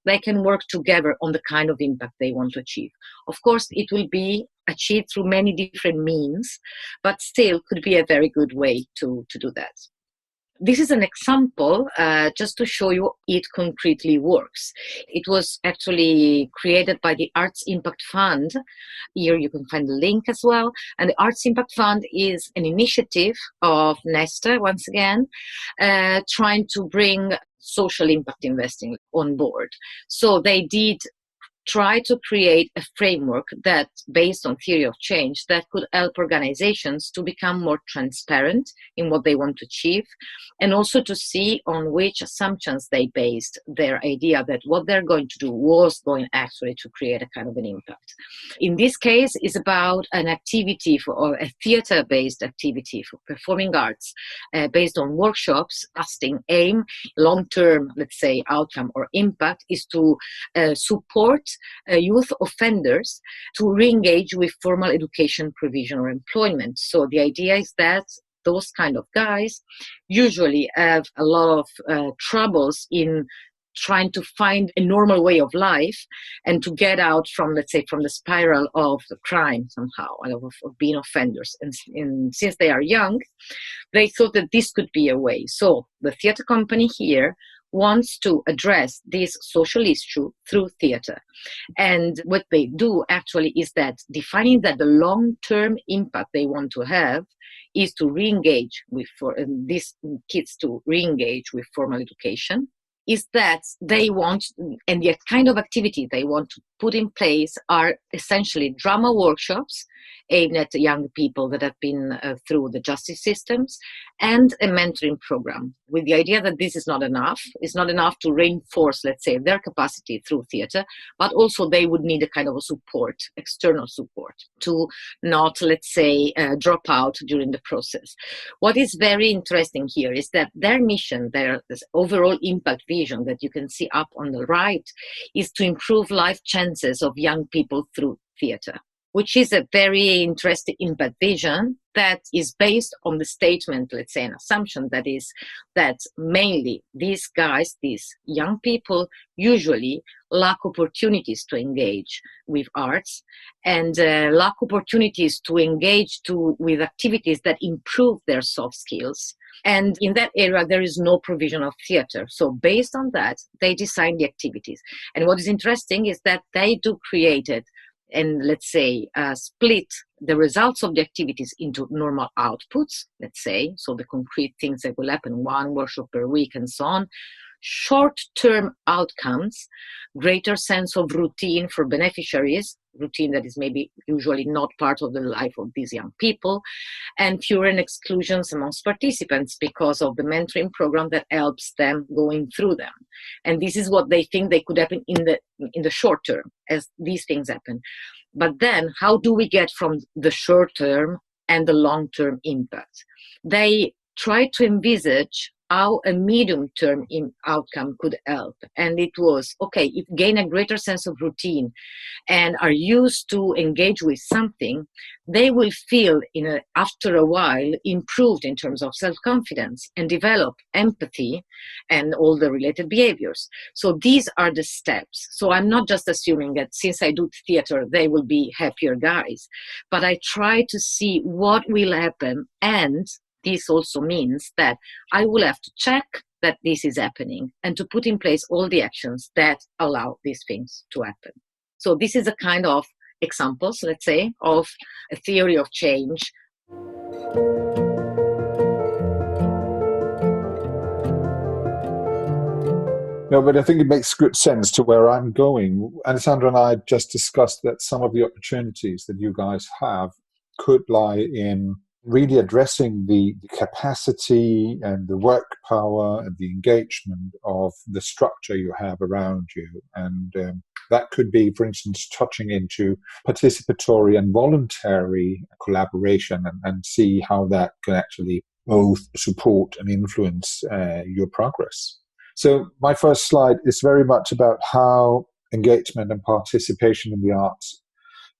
they can work together on the kind of impact they want to achieve. Of course, it will be achieved through many different means, but still could be a very good way to do that. This is an example just to show you it concretely works. It was actually created by the Arts Impact Fund. Here you can find the link as well. And the Arts Impact Fund is an initiative of Nesta, once again, trying to bring social impact investing on board. So they did try to create a framework that, based on theory of change, that could help organizations to become more transparent in what they want to achieve, and also to see on which assumptions they based their idea that what they're going to do was going actually to create a kind of an impact. In this case, it's about an activity or a theater-based activity for performing arts based on workshops. Casting aim, long-term, let's say, outcome or impact is to support youth offenders to re-engage with formal education provision or employment. So the idea is that those kind of guys usually have a lot of troubles in trying to find a normal way of life and to get out from, let's say, from the spiral of the crime somehow, of being offenders. And since they are young, they thought that this could be a way. So the theater company here wants to address this social issue through theater. And what they do actually is that defining that the long-term impact they want to have is to re-engage with these kids to re-engage with formal education, is that they want, and the kind of activity they want to put in place are essentially drama workshops aimed at young people that have been through the justice systems, and a mentoring program, with the idea that this is not enough. It's not enough to reinforce, let's say, their capacity through theater, but also they would need a kind of a support, external support, to not, let's say, drop out during the process. What is very interesting here is that their mission, their overall impact vision that you can see up on the right, is to improve life chances of young people through theater, which is a very interesting impact vision that is based on the statement, let's say, an assumption that is that mainly these guys, these young people, usually lack opportunities to engage with arts and lack opportunities to engage with activities that improve their soft skills. And in that area, there is no provision of theater. So based on that, they design the activities. And what is interesting is that they do create it and, let's say, split the results of the activities into normal outputs, let's say, so the concrete things that will happen, one workshop per week and so on, short-term outcomes, greater sense of routine for beneficiaries, routine that is maybe usually not part of the life of these young people, and fewer exclusions amongst participants because of the mentoring program that helps them going through them. And this is what they think they could happen in the short term as these things happen. But then how do we get from the short term and the long term impact? They try to envisage how a medium-term outcome could help. And it was, okay, if you gain a greater sense of routine and are used to engage with something, they will feel, after a while, improved in terms of self-confidence and develop empathy and all the related behaviors. So these are the steps. So I'm not just assuming that since I do theater, they will be happier guys, but I try to see what will happen, and this also means that I will have to check that this is happening and to put in place all the actions that allow these things to happen. So this is a kind of examples, let's say, of a theory of change. No, but I think it makes good sense to where I'm going. Alessandra and I just discussed that some of the opportunities that you guys have could lie in really addressing the capacity and the work power and the engagement of the structure you have around you. And that could be, for instance, touching into participatory and voluntary collaboration and see how that can actually both support and influence your progress. So my first slide is very much about how engagement and participation in the arts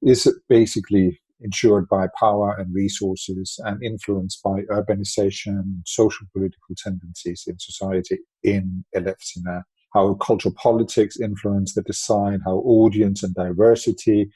is basically ensured by power and resources and influenced by urbanization, social political tendencies in society in Elefsina, how cultural politics influence the design, how audience and diversity,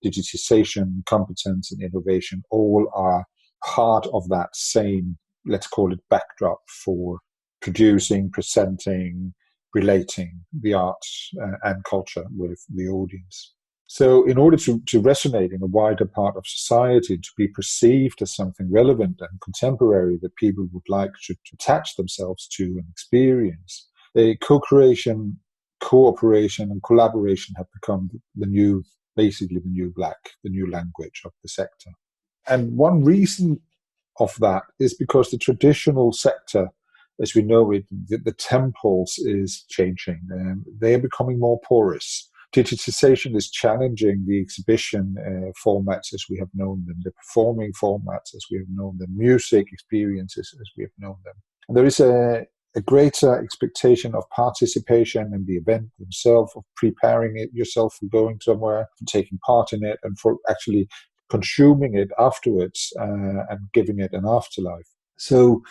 digitization, competence and innovation all are part of that same, let's call it, backdrop for producing, presenting, relating the arts and culture with the audience. So in order to resonate in a wider part of society, to be perceived as something relevant and contemporary that people would like to attach themselves to and experience, co-creation, cooperation and collaboration have become basically the new black, the new language of the sector. And one reason of that is because the traditional sector, as we know it, the temples is changing. They are becoming more porous. Digitization is challenging the exhibition formats as we have known them, the performing formats as we have known them, music experiences as we have known them. And there is a greater expectation of participation in the event themselves, of preparing it yourself for going somewhere, for taking part in it, and for actually consuming it afterwards and giving it an afterlife. So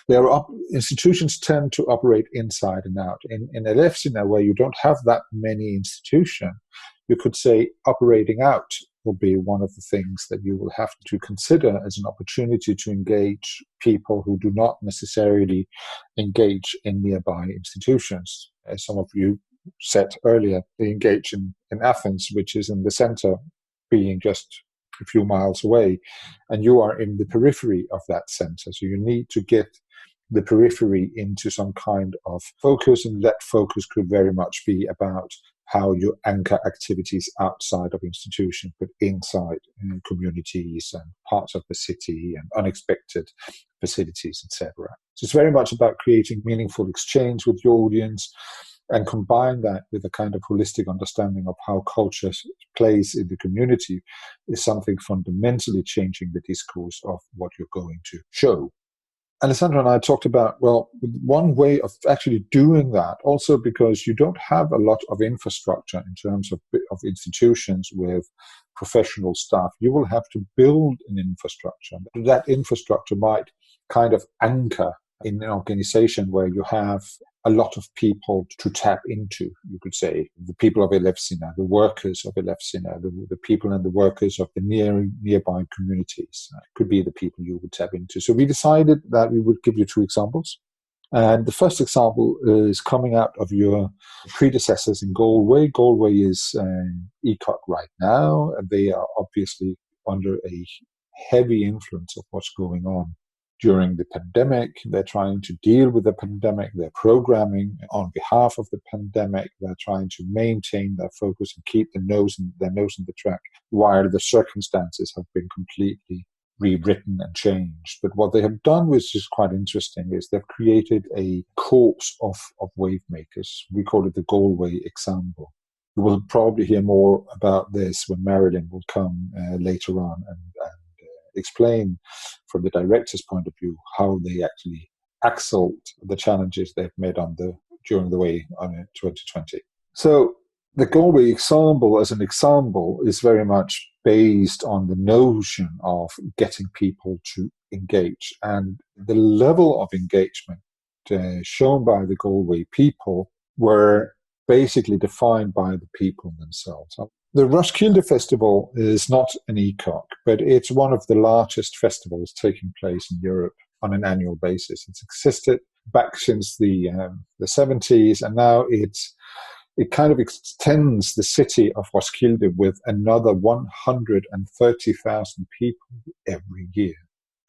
institutions tend to operate inside and out. In Elefsina, where you don't have that many institutions, you could say operating out will be one of the things that you will have to consider as an opportunity to engage people who do not necessarily engage in nearby institutions. As some of you said earlier, they engage in Athens, which is in the center, being just a few miles away, and you are in the periphery of that center. So you need to get the periphery into some kind of focus, and that focus could very much be about how you anchor activities outside of institutions, but inside communities and parts of the city and unexpected facilities, etc. So it's very much about creating meaningful exchange with your audience and combine that with a kind of holistic understanding of how culture plays in the community is something fundamentally changing the discourse of what you're going to show. Alessandra and I talked about, well, one way of actually doing that, also because you don't have a lot of infrastructure in terms of institutions with professional staff, you will have to build an infrastructure. That infrastructure might kind of anchor in an organization where you have a lot of people to tap into, you could say, the people of Elefsina, the workers of Elefsina, the people and the workers of the nearby communities. Could be the people you would tap into. So we decided that we would give you two examples. And the first example is coming out of your predecessors in Galway. Galway is ECOC right now, and they are obviously under a heavy influence of what's going on during the pandemic. They're trying to deal with the pandemic. They're programming on behalf of the pandemic. They're trying to maintain their focus and keep their nose in the track while the circumstances have been completely rewritten and changed. But what they have done, which is quite interesting, is they've created a corps of wave makers. We call it the Galway Ensemble. We will probably hear more about this when Marilyn will come later on and explain from the director's point of view how they actually excelled the challenges they've made during the way on 2020. So the Goby example as an example is very much based on the notion of getting people to engage, and the level of engagement shown by the Galway people were basically defined by the people themselves. The Roskilde Festival is not an ECOC, but it's one of the largest festivals taking place in Europe on an annual basis. It's existed back since the 70s, and now it kind of extends the city of Roskilde with another 130,000 people every year.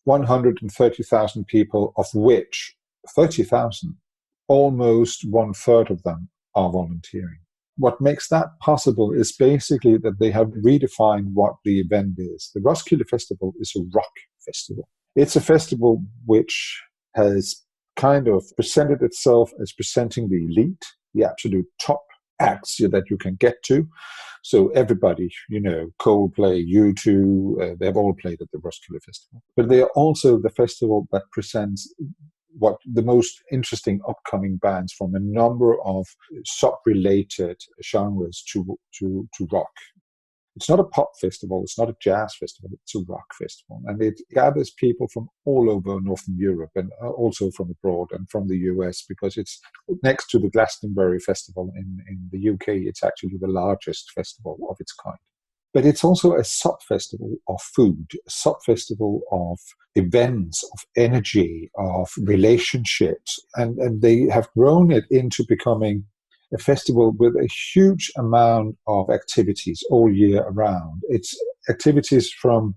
130,000 people, of which 30,000, almost one third of them, are volunteering. What makes that possible is basically that they have redefined what the event is. The Roskilde Festival is a rock festival. It's a festival which has kind of presented itself as presenting the elite, the absolute top acts that you can get to. So everybody, Coldplay, U2, they've all played at the Roskilde Festival. But they are also the festival that presents what the most interesting upcoming bands from a number of sub-related genres to rock. It's not a pop festival, it's not a jazz festival, it's a rock festival. And it gathers people from all over Northern Europe and also from abroad and from the US, because it's next to the Glastonbury Festival in the UK. It's actually the largest festival of its kind. But it's also a sub-festival of food, a sub-festival of events, of energy, of relationships. And they have grown it into becoming a festival with a huge amount of activities all year around. It's activities from,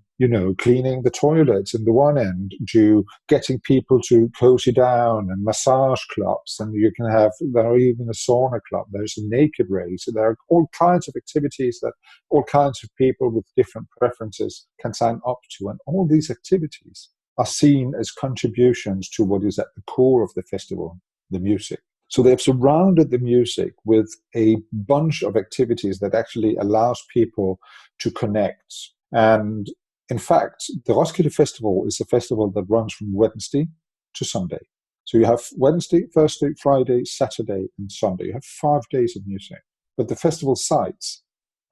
cleaning the toilets in the one end to getting people to cozy down, and massage clubs. And there are even a sauna club. There's a naked race. There are all kinds of activities that all kinds of people with different preferences can sign up to. And all these activities are seen as contributions to what is at the core of the festival, the music. So they've surrounded the music with a bunch of activities that actually allows people to connect. And in fact, the Roskilde Festival is a festival that runs from Wednesday to Sunday. So you have Wednesday, Thursday, Friday, Saturday, and Sunday. You have 5 days of music. But the festival sites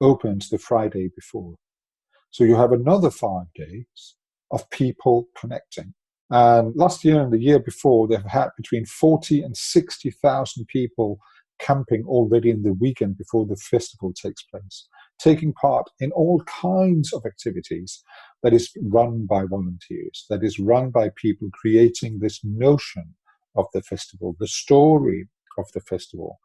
opens the Friday before. So you have another 5 days of people connecting. And last year and the year before, they've had between 40 and 60,000 people camping already in the weekend before the festival takes place, taking part in all kinds of activities that is run by volunteers, that is run by people creating this notion of the festival, the story of the festival.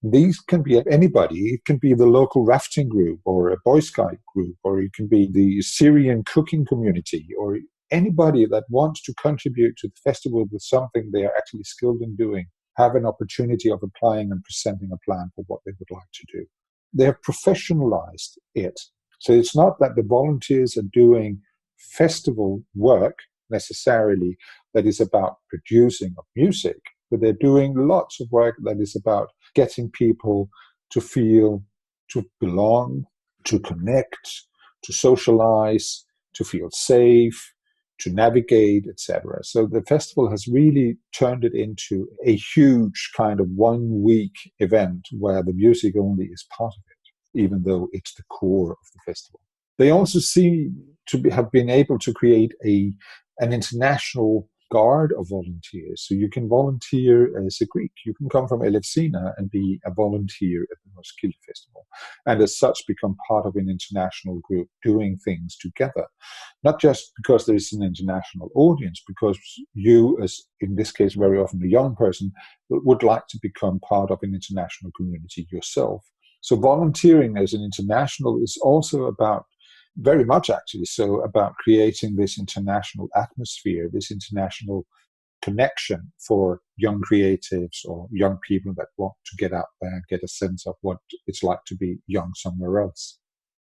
These can be anybody. It can be the local rafting group or a Boy Scout group, or it can be the Syrian cooking community, or anybody that wants to contribute to the festival with something they are actually skilled in doing, have an opportunity of applying and presenting a plan for what they would like to do. They have professionalized it. So it's not that the volunteers are doing festival work necessarily that is about producing of music, but they're doing lots of work that is about getting people to feel, to belong, to connect, to socialize, to feel safe, to navigate, etc. So the festival has really turned it into a huge kind of 1 week event where the music only is part of it, even though it's the core of the festival. They also seem to have been able to create an international guard of volunteers. So you can volunteer as a Greek. You can come from Elefsina and be a volunteer at the Roskilde Festival, and as such become part of an international group doing things together. Not just because there is an international audience, because you, as in this case very often a young person, would like to become part of an international community yourself. So volunteering as an international is also about, very much actually so, about creating this international atmosphere, this international connection for young creatives or young people that want to get out there and get a sense of what it's like to be young somewhere else.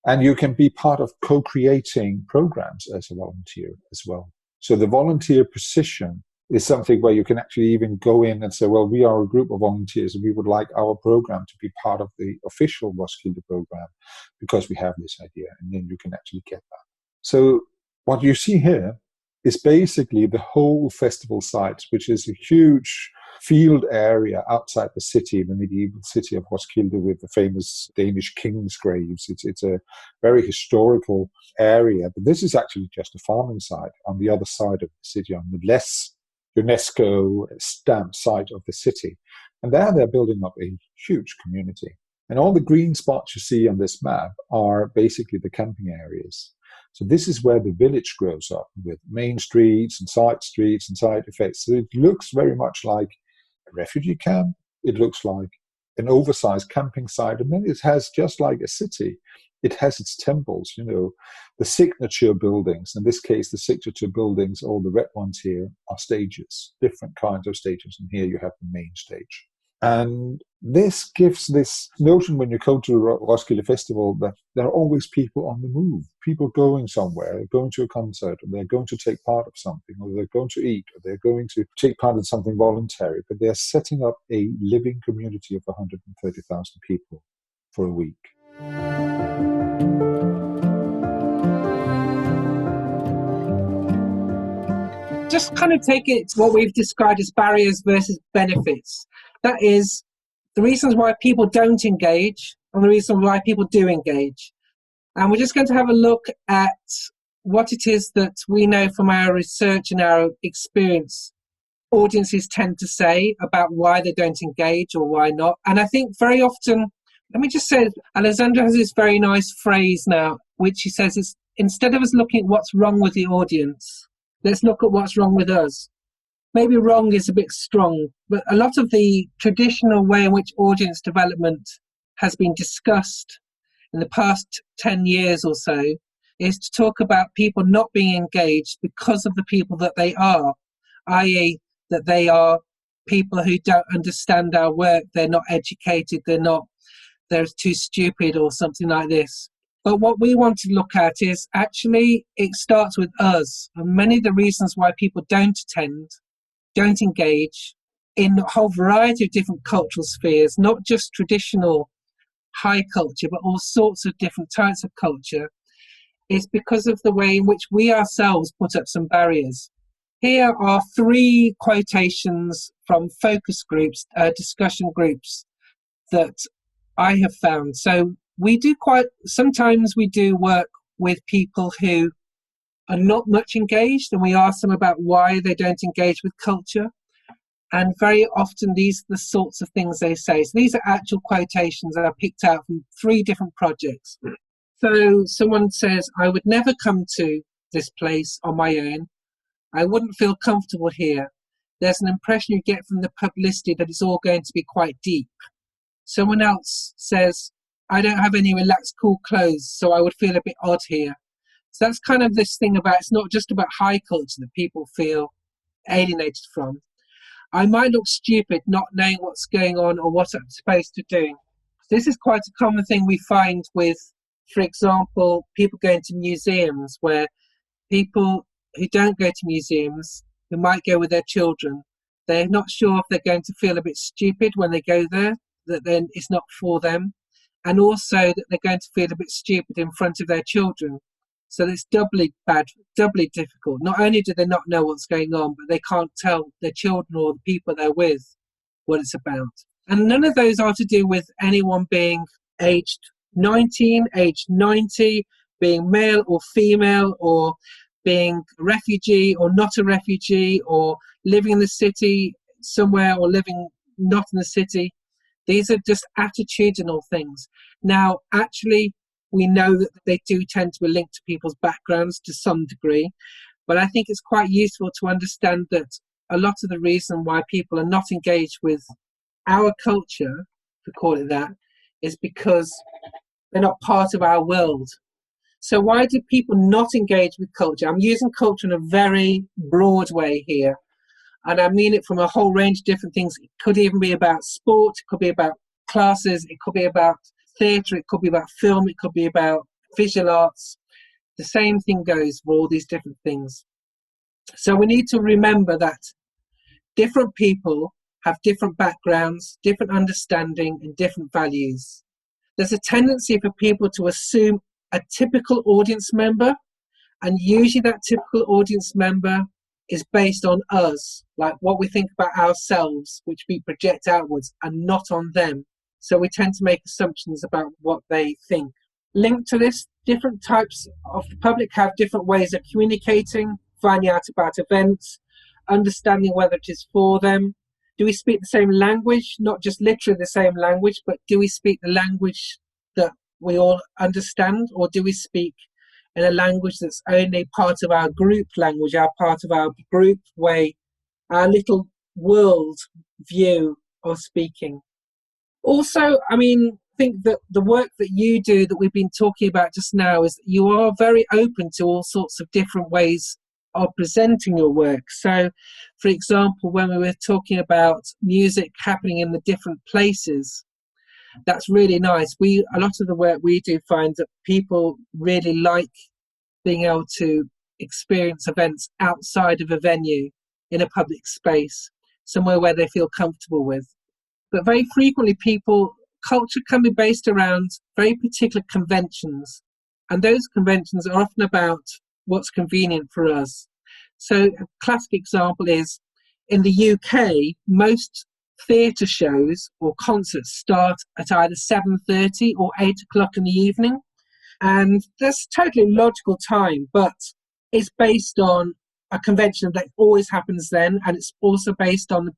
And you can be part of co-creating programs as a volunteer as well. So the volunteer position is something where you can actually even go in and say, well, we are a group of volunteers and we would like our program to be part of the official Roskilde program because we have this idea, and then you can actually get that. So what you see here is basically the whole festival site, which is a huge field area outside the city, the medieval city of Roskilde with the famous Danish king's graves. It's a very historical area, but this is actually just a farming site on the other side of the city, on the less UNESCO stamped site of the city. And there they're building up a huge community. And all the green spots you see on this map are basically the camping areas. So this is where the village grows up, with main streets and side effects. So it looks very much like a refugee camp. It looks like an oversized camping site. And then it has, just like a city, it has its temples, the signature buildings. In this case, the signature buildings, all the red ones here, are stages, different kinds of stages. And here you have the main stage. And this gives this notion when you go to the Roskilde Festival that there are always people on the move, people going somewhere, going to a concert, or they're going to take part of something, or they're going to eat, or they're going to take part in something voluntary. But they're setting up a living community of 130,000 people for a week. just kind of take it to what we've described as barriers versus benefits. That is the reasons why people don't engage and the reason why people do engage. And we're just going to have a look at what it is that we know from our research and our experience audiences tend to say about why they don't engage or why not. And I think very often, let me just say, Alessandra has this very nice phrase now, which she says is, instead of us looking at what's wrong with the audience, let's look at what's wrong with us. Maybe wrong is a bit strong, but a lot of the traditional way in which audience development has been discussed in the past 10 years or so is to talk about people not being engaged because of the people that they are, i.e. that they are people who don't understand our work, they're not educated, they're too stupid or something like this. But what we want to look at is actually it starts with us. And many of the reasons why people don't attend, don't engage in a whole variety of different cultural spheres, not just traditional high culture, but all sorts of different types of culture, is because of the way in which we ourselves put up some barriers. Here are 3 quotations from focus groups, discussion groups that I have found. So sometimes we do work with people who are not much engaged, and we ask them about why they don't engage with culture. And very often these are the sorts of things they say. So these are actual quotations that I picked out from 3 different projects. So someone says, I would never come to this place on my own. I wouldn't feel comfortable here. There's an impression you get from the publicity that it's all going to be quite deep. Someone else says, I don't have any relaxed, cool clothes, so I would feel a bit odd here. So that's kind of this thing about, it's not just about high culture that people feel alienated from. I might look stupid not knowing what's going on or what I'm supposed to do. This is quite a common thing we find with, for example, people going to museums, where people who don't go to museums, who might go with their children, they're not sure if they're going to feel a bit stupid when they go there, that then it's not for them, and also that they're going to feel a bit stupid in front of their children. So it's doubly bad, doubly difficult. Not only do they not know what's going on, but they can't tell their children or the people they're with what it's about. And none of those are to do with anyone being aged 19, aged 90, being male or female, or being a refugee or not a refugee, or living in the city somewhere or living not in the city. These are just attitudinal things. Now, actually, we know that they do tend to be linked to people's backgrounds to some degree, but I think it's quite useful to understand that a lot of the reason why people are not engaged with our culture, to call it that, is because they're not part of our world. So why do people not engage with culture? I'm using culture in a very broad way here, and I mean it from a whole range of different things. It could even be about sport, it could be about classes, it could be about theatre, it could be about film, it could be about visual arts. The same thing goes for all these different things. So we need to remember that different people have different backgrounds, different understanding, and different values. There's a tendency for people to assume a typical audience member, and usually that typical audience member is based on us, like what we think about ourselves, which we project outwards, and not on them. So we tend to make assumptions about what they think. Linked to this, different types of the public have different ways of communicating, finding out about events, understanding whether it is for them. Do we speak the same language? Not just literally the same language, but do we speak the language that we all understand, or do we speak in a language that's only part of our group language, our part of our group way, our little world view of speaking? Also, I think that the work that you do that we've been talking about just now is that you are very open to all sorts of different ways of presenting your work. So, for example, when we were talking about music happening in the different places, that's really nice. A lot of the work we do find that people really like being able to experience events outside of a venue in a public space, somewhere where they feel comfortable with. But very frequently culture can be based around very particular conventions, and those conventions are often about what's convenient for us. So a classic example is in the UK, most theatre shows or concerts start at either 7:30 or 8 o'clock in the evening. And that's totally logical time, but it's based on a convention that always happens then, and it's also based on the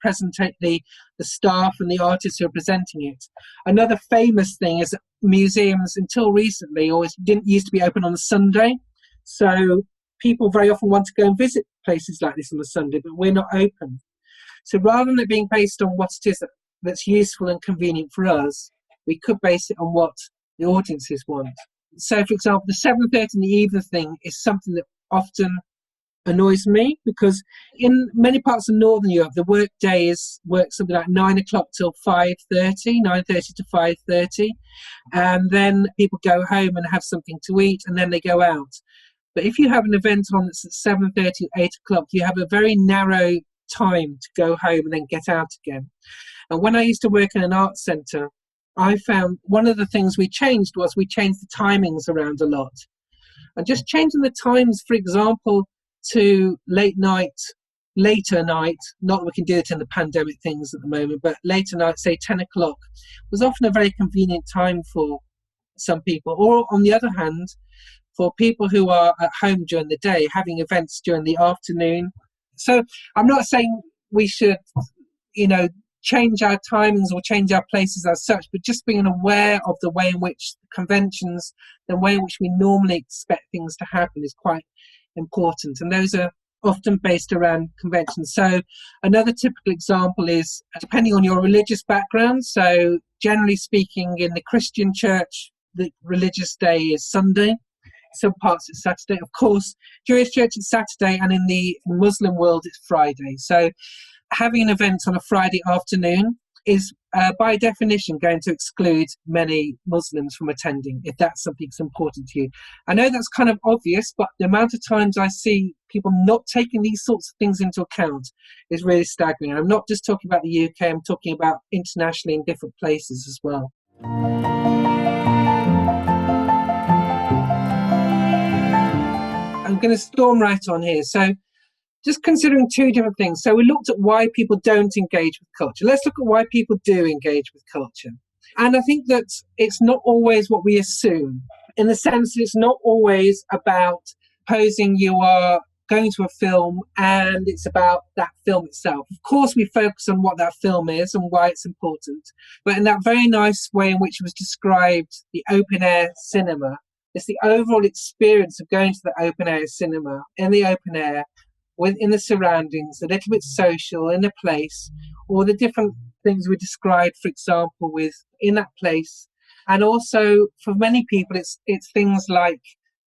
staff and the artists who are presenting it. Another famous thing is that museums until recently always didn't used to be open on a Sunday, so people very often want to go and visit places like this on a Sunday, but we're not open. So rather than it being based on what it is that's useful and convenient for us, we could base it on what the audiences want. So, for example, the 7:30 in the evening thing is something that often annoys me, because in many parts of Northern Europe, the work day is something like 9 o'clock till 5:30, 9:30 to 5:30, and then people go home and have something to eat, and then they go out. But if you have an event on that's at 7:30, 8 o'clock, you have a very narrow time to go home and then get out again. And when I used to work in an art centre, I found one of the things we changed was we changed the timings around a lot. And just changing the times, for example, to later night, not that we can do it in the pandemic things at the moment, but later night, say 10 o'clock, was often a very convenient time for some people. Or on the other hand, for people who are at home during the day, having events during the afternoon. So I'm not saying we should, change our timings or change our places as such, but just being aware of the way in which conventions, the way in which we normally expect things to happen is quite important. And those are often based around conventions. So another typical example is depending on your religious background. So generally speaking, in the Christian church, the religious day is Sunday. Some parts it's Saturday. Of course, Jewish church it's Saturday, and in the Muslim world it's Friday. So having an event on a Friday afternoon is by definition going to exclude many Muslims from attending, if that's something that's important to you. I know that's kind of obvious, but the amount of times I see people not taking these sorts of things into account is really staggering. And I'm not just talking about the UK, I'm talking about internationally in different places as well. I'm going to storm right on here. So just considering two different things. So we looked at why people don't engage with culture. Let's look at why people do engage with culture. And I think that it's not always what we assume, in the sense that it's not always about posing you are going to a film and it's about that film itself. Of course, we focus on what that film is and why it's important. But in that very nice way in which it was described, the open air cinema, it's the overall experience of going to the open air cinema, in the open air, within the surroundings, a little bit social in a place, or the different things we described, for example, with in that place. And also for many people, it's things like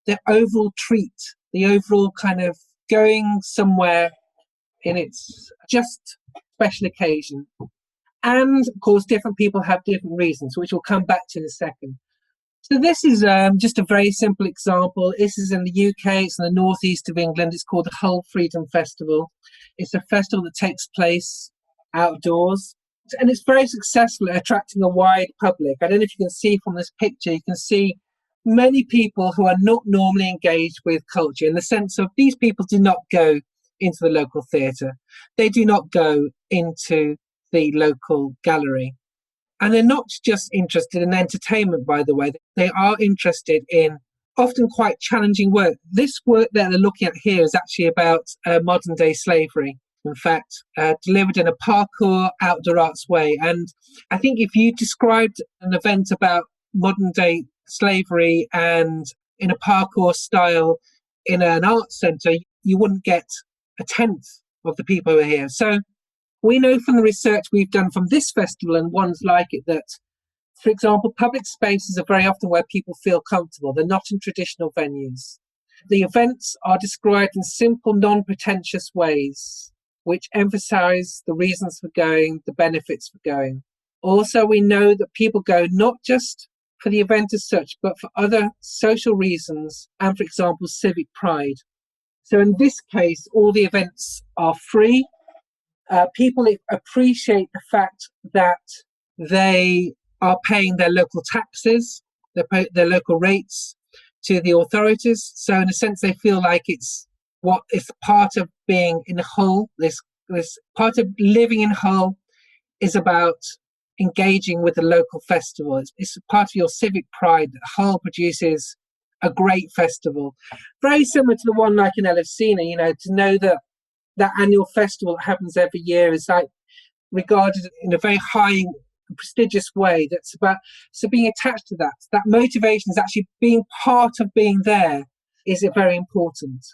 the overall treat, the overall kind of going somewhere in its just special occasion. And of course, different people have different reasons, which we'll come back to in a second. So this is just a very simple example. This is in the UK, it's in the northeast of England. It's called the Hull Freedom Festival. It's a festival that takes place outdoors. And it's very successful at attracting a wide public. I don't know if you can see from this picture, you can see many people who are not normally engaged with culture, in the sense of these people do not go into the local theatre. They do not go into the local gallery. And they're not just interested in entertainment, by the way. They are interested in often quite challenging work. This work that they're looking at here is actually about modern day slavery. In fact, delivered in a parkour, outdoor arts way. And I think if you described an event about modern day slavery and in a parkour style in an arts centre, you wouldn't get a tenth of the people who are here. So we know from the research we've done from this festival and ones like it that, for example, public spaces are very often where people feel comfortable. They're not in traditional venues. The events are described in simple, non-pretentious ways, which emphasize the reasons for going, the benefits for going. Also, we know that people go not just for the event as such, but for other social reasons and, for example, civic pride. So in this case, all the events are free. People appreciate the fact that they are paying their local taxes, they pay their local rates to the authorities. So in a sense, they feel like it's what is part of being in Hull, this part of living in Hull is about engaging with the local festival. It's part of your civic pride that Hull produces a great festival. Very similar to the one like in Elefsina, to know that that annual festival that happens every year is like regarded in a very high and prestigious way. That's about, so being attached to that, that motivation is actually being part of being there is very important.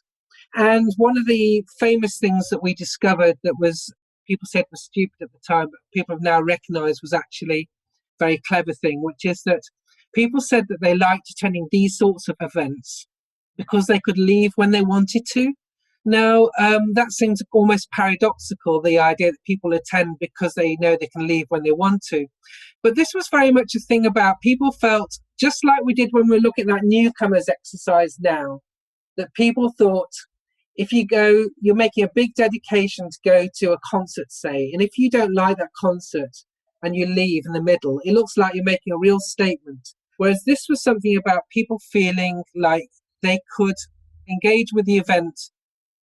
And one of the famous things that we discovered that was, people said was stupid at the time, but people have now recognized was actually a very clever thing, which is that people said that they liked attending these sorts of events because they could leave when they wanted to. Now, that seems almost paradoxical, the idea that people attend because they know they can leave when they want to. But this was very much a thing about people felt, just like we did when we were looking at that newcomers exercise now, that people thought, if you go, you're making a big dedication to go to a concert, say, and if you don't like that concert and you leave in the middle, it looks like you're making a real statement. Whereas this was something about people feeling like they could engage with the event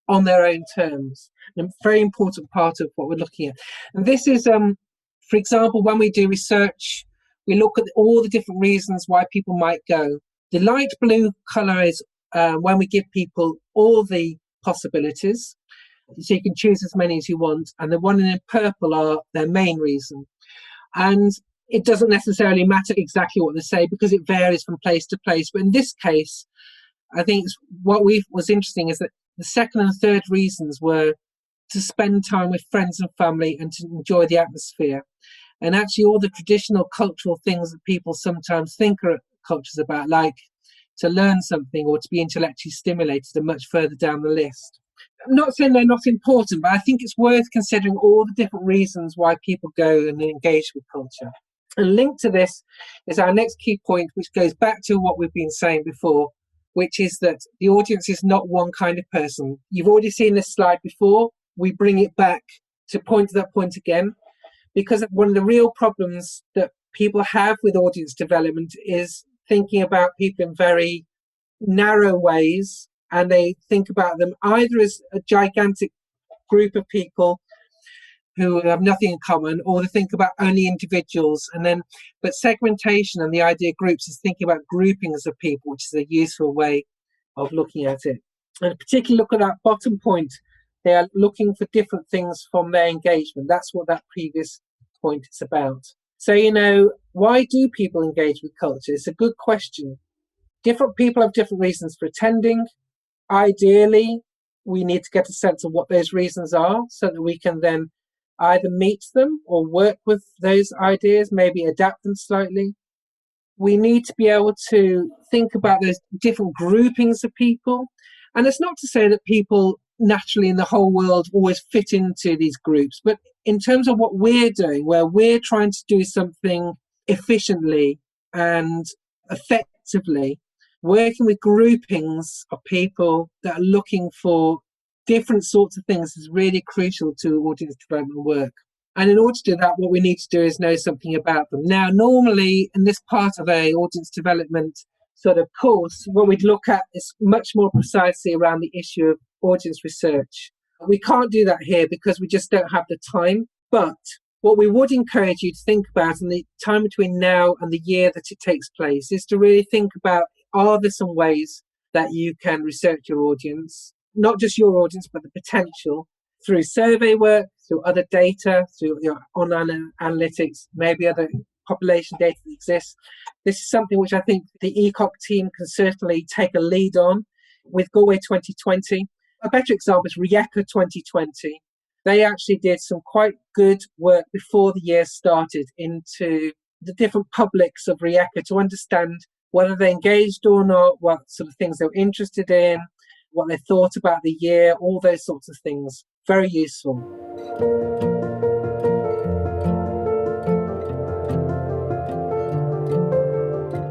on their own terms. And a very important part of what we're looking at. And this is, for example, when we do research, we look at all the different reasons why people might go. The light blue colour is when we give people all the possibilities, so you can choose as many as you want, and the one in purple are their main reason. And it doesn't necessarily matter exactly what they say because it varies from place to place. But in this case, I think what was interesting is that the second and third reasons were to spend time with friends and family and to enjoy the atmosphere. And actually all the traditional cultural things that people sometimes think are cultures about, like to learn something or to be intellectually stimulated, are much further down the list. I'm not saying they're not important, but I think it's worth considering all the different reasons why people go and engage with culture. And linked to this is our next key point, which goes back to what we've been saying before, which is that the audience is not one kind of person. You've already seen this slide before. We bring it back to point to that point again, because one of the real problems that people have with audience development is thinking about people in very narrow ways, and they think about them either as a gigantic group of people who have nothing in common, or they think about only individuals. But segmentation and the idea of groups is thinking about groupings of people, which is a useful way of looking at it. And particularly look at that bottom point, they are looking for different things from their engagement. That's what that previous point is about. So, why do people engage with culture? It's a good question. Different people have different reasons for attending. Ideally, we need to get a sense of what those reasons are so that we can then either meet them or work with those ideas, maybe adapt them slightly. We need to be able to think about those different groupings of people. And it's not to say that people naturally in the whole world always fit into these groups, but in terms of what we're doing, where we're trying to do something efficiently and effectively, working with groupings of people that are looking for different sorts of things is really crucial to audience development work. And in order to do that, what we need to do is know something about them. Now, normally in this part of a audience development sort of course, what we'd look at is much more precisely around the issue of audience research. We can't do that here because we just don't have the time. But what we would encourage you to think about in the time between now and the year that it takes place is to really think about, are there some ways that you can research your audience, not just your audience, but the potential through survey work, through other data, through your online analytics, maybe other population data that exists. This is something which I think the ECOC team can certainly take a lead on with Galway 2020. A better example is Rijeka 2020. They actually did some quite good work before the year started into the different publics of Rijeka to understand whether they engaged or not, what sort of things they were interested in, what they thought about the year, all those sorts of things. Very useful.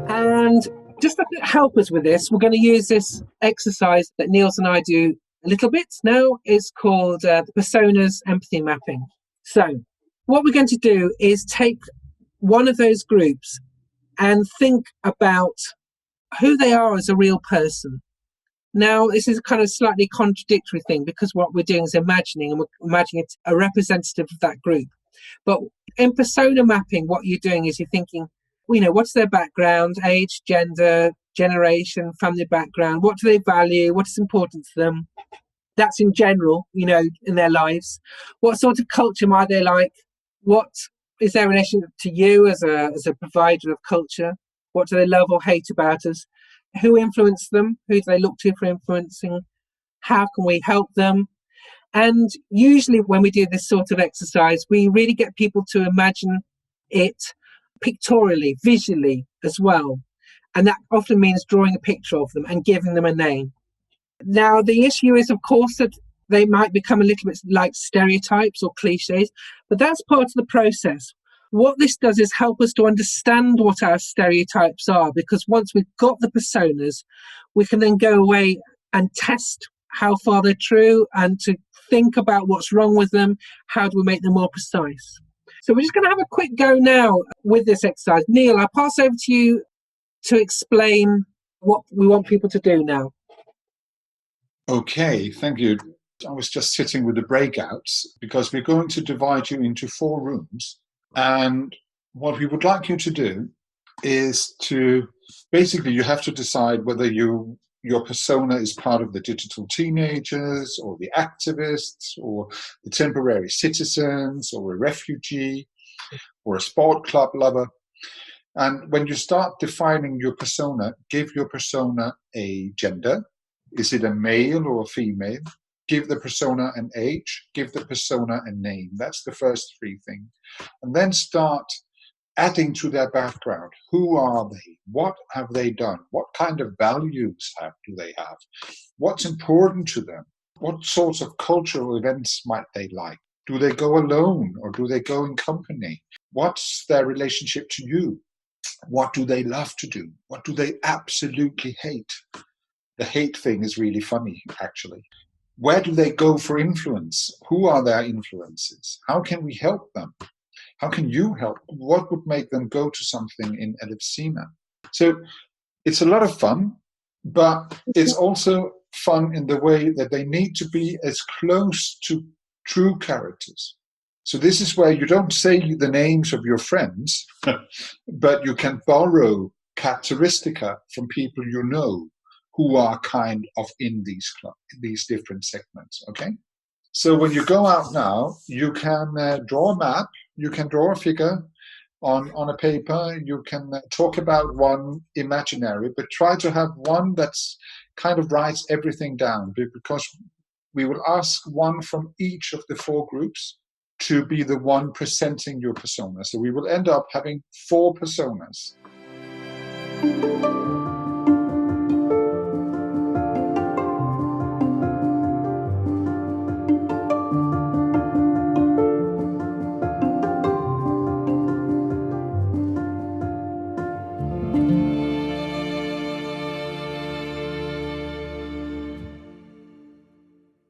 And just to help us with this, we're going to use this exercise that Niels and I do a little bit now. It's called the personas empathy mapping. So what we're going to do is take one of those groups and think about who they are as a real person. Now, this is kind of slightly contradictory thing because what we're doing is imagining, and we're imagining a representative of that group. But in persona mapping, what you're doing is you're thinking, what's their background, age, gender, generation, family background, what do they value, what is important to them? That's in general, in their lives. What sort of culture might they like? What is their relationship to you as a provider of culture? What do they love or hate about us? Who influenced them? Who do they look to for influencing? How can we help them? And usually when we do this sort of exercise, we really get people to imagine it pictorially, visually as well. And that often means drawing a picture of them and giving them a name. Now, the issue is, of course, that they might become a little bit like stereotypes or cliches, but that's part of the process. What this does is help us to understand what our stereotypes are, because once we've got the personas, we can then go away and test how far they're true and to think about what's wrong with them. How do we make them more precise? So we're just going to have a quick go now with this exercise. Neil, I'll pass over to you to explain what we want people to do now. Okay, thank you. I was just sitting with the breakouts because we're going to divide you into 4 rooms. And what we would like you to do is to, basically you have to decide whether your persona is part of the digital teenagers or the activists or the temporary citizens or a refugee or a sport club lover. And when you start defining your persona, give your persona a gender. Is it a male or a female? Give the persona an age, give the persona a name. That's the first 3 things. And then start adding to their background. Who are they? What have they done? What kind of values do they have? What's important to them? What sorts of cultural events might they like? Do they go alone or do they go in company? What's their relationship to you? What do they love to do? What do they absolutely hate? The hate thing is really funny, actually. Where do they go for influence? Who are their influences? How can we help them? How can you help? What would make them go to something in Elefsina? So it's a lot of fun, but it's also fun in the way that they need to be as close to true characters. So this is where you don't say the names of your friends, but you can borrow characteristica from people you know who are kind of in these different segments, okay? So when you go out now, you can draw a map, you can draw a figure on a paper, you can talk about one imaginary, but try to have one that's kind of writes everything down, because we will ask one from each of the 4 groups to be the one presenting your persona. So we will end up having 4 personas.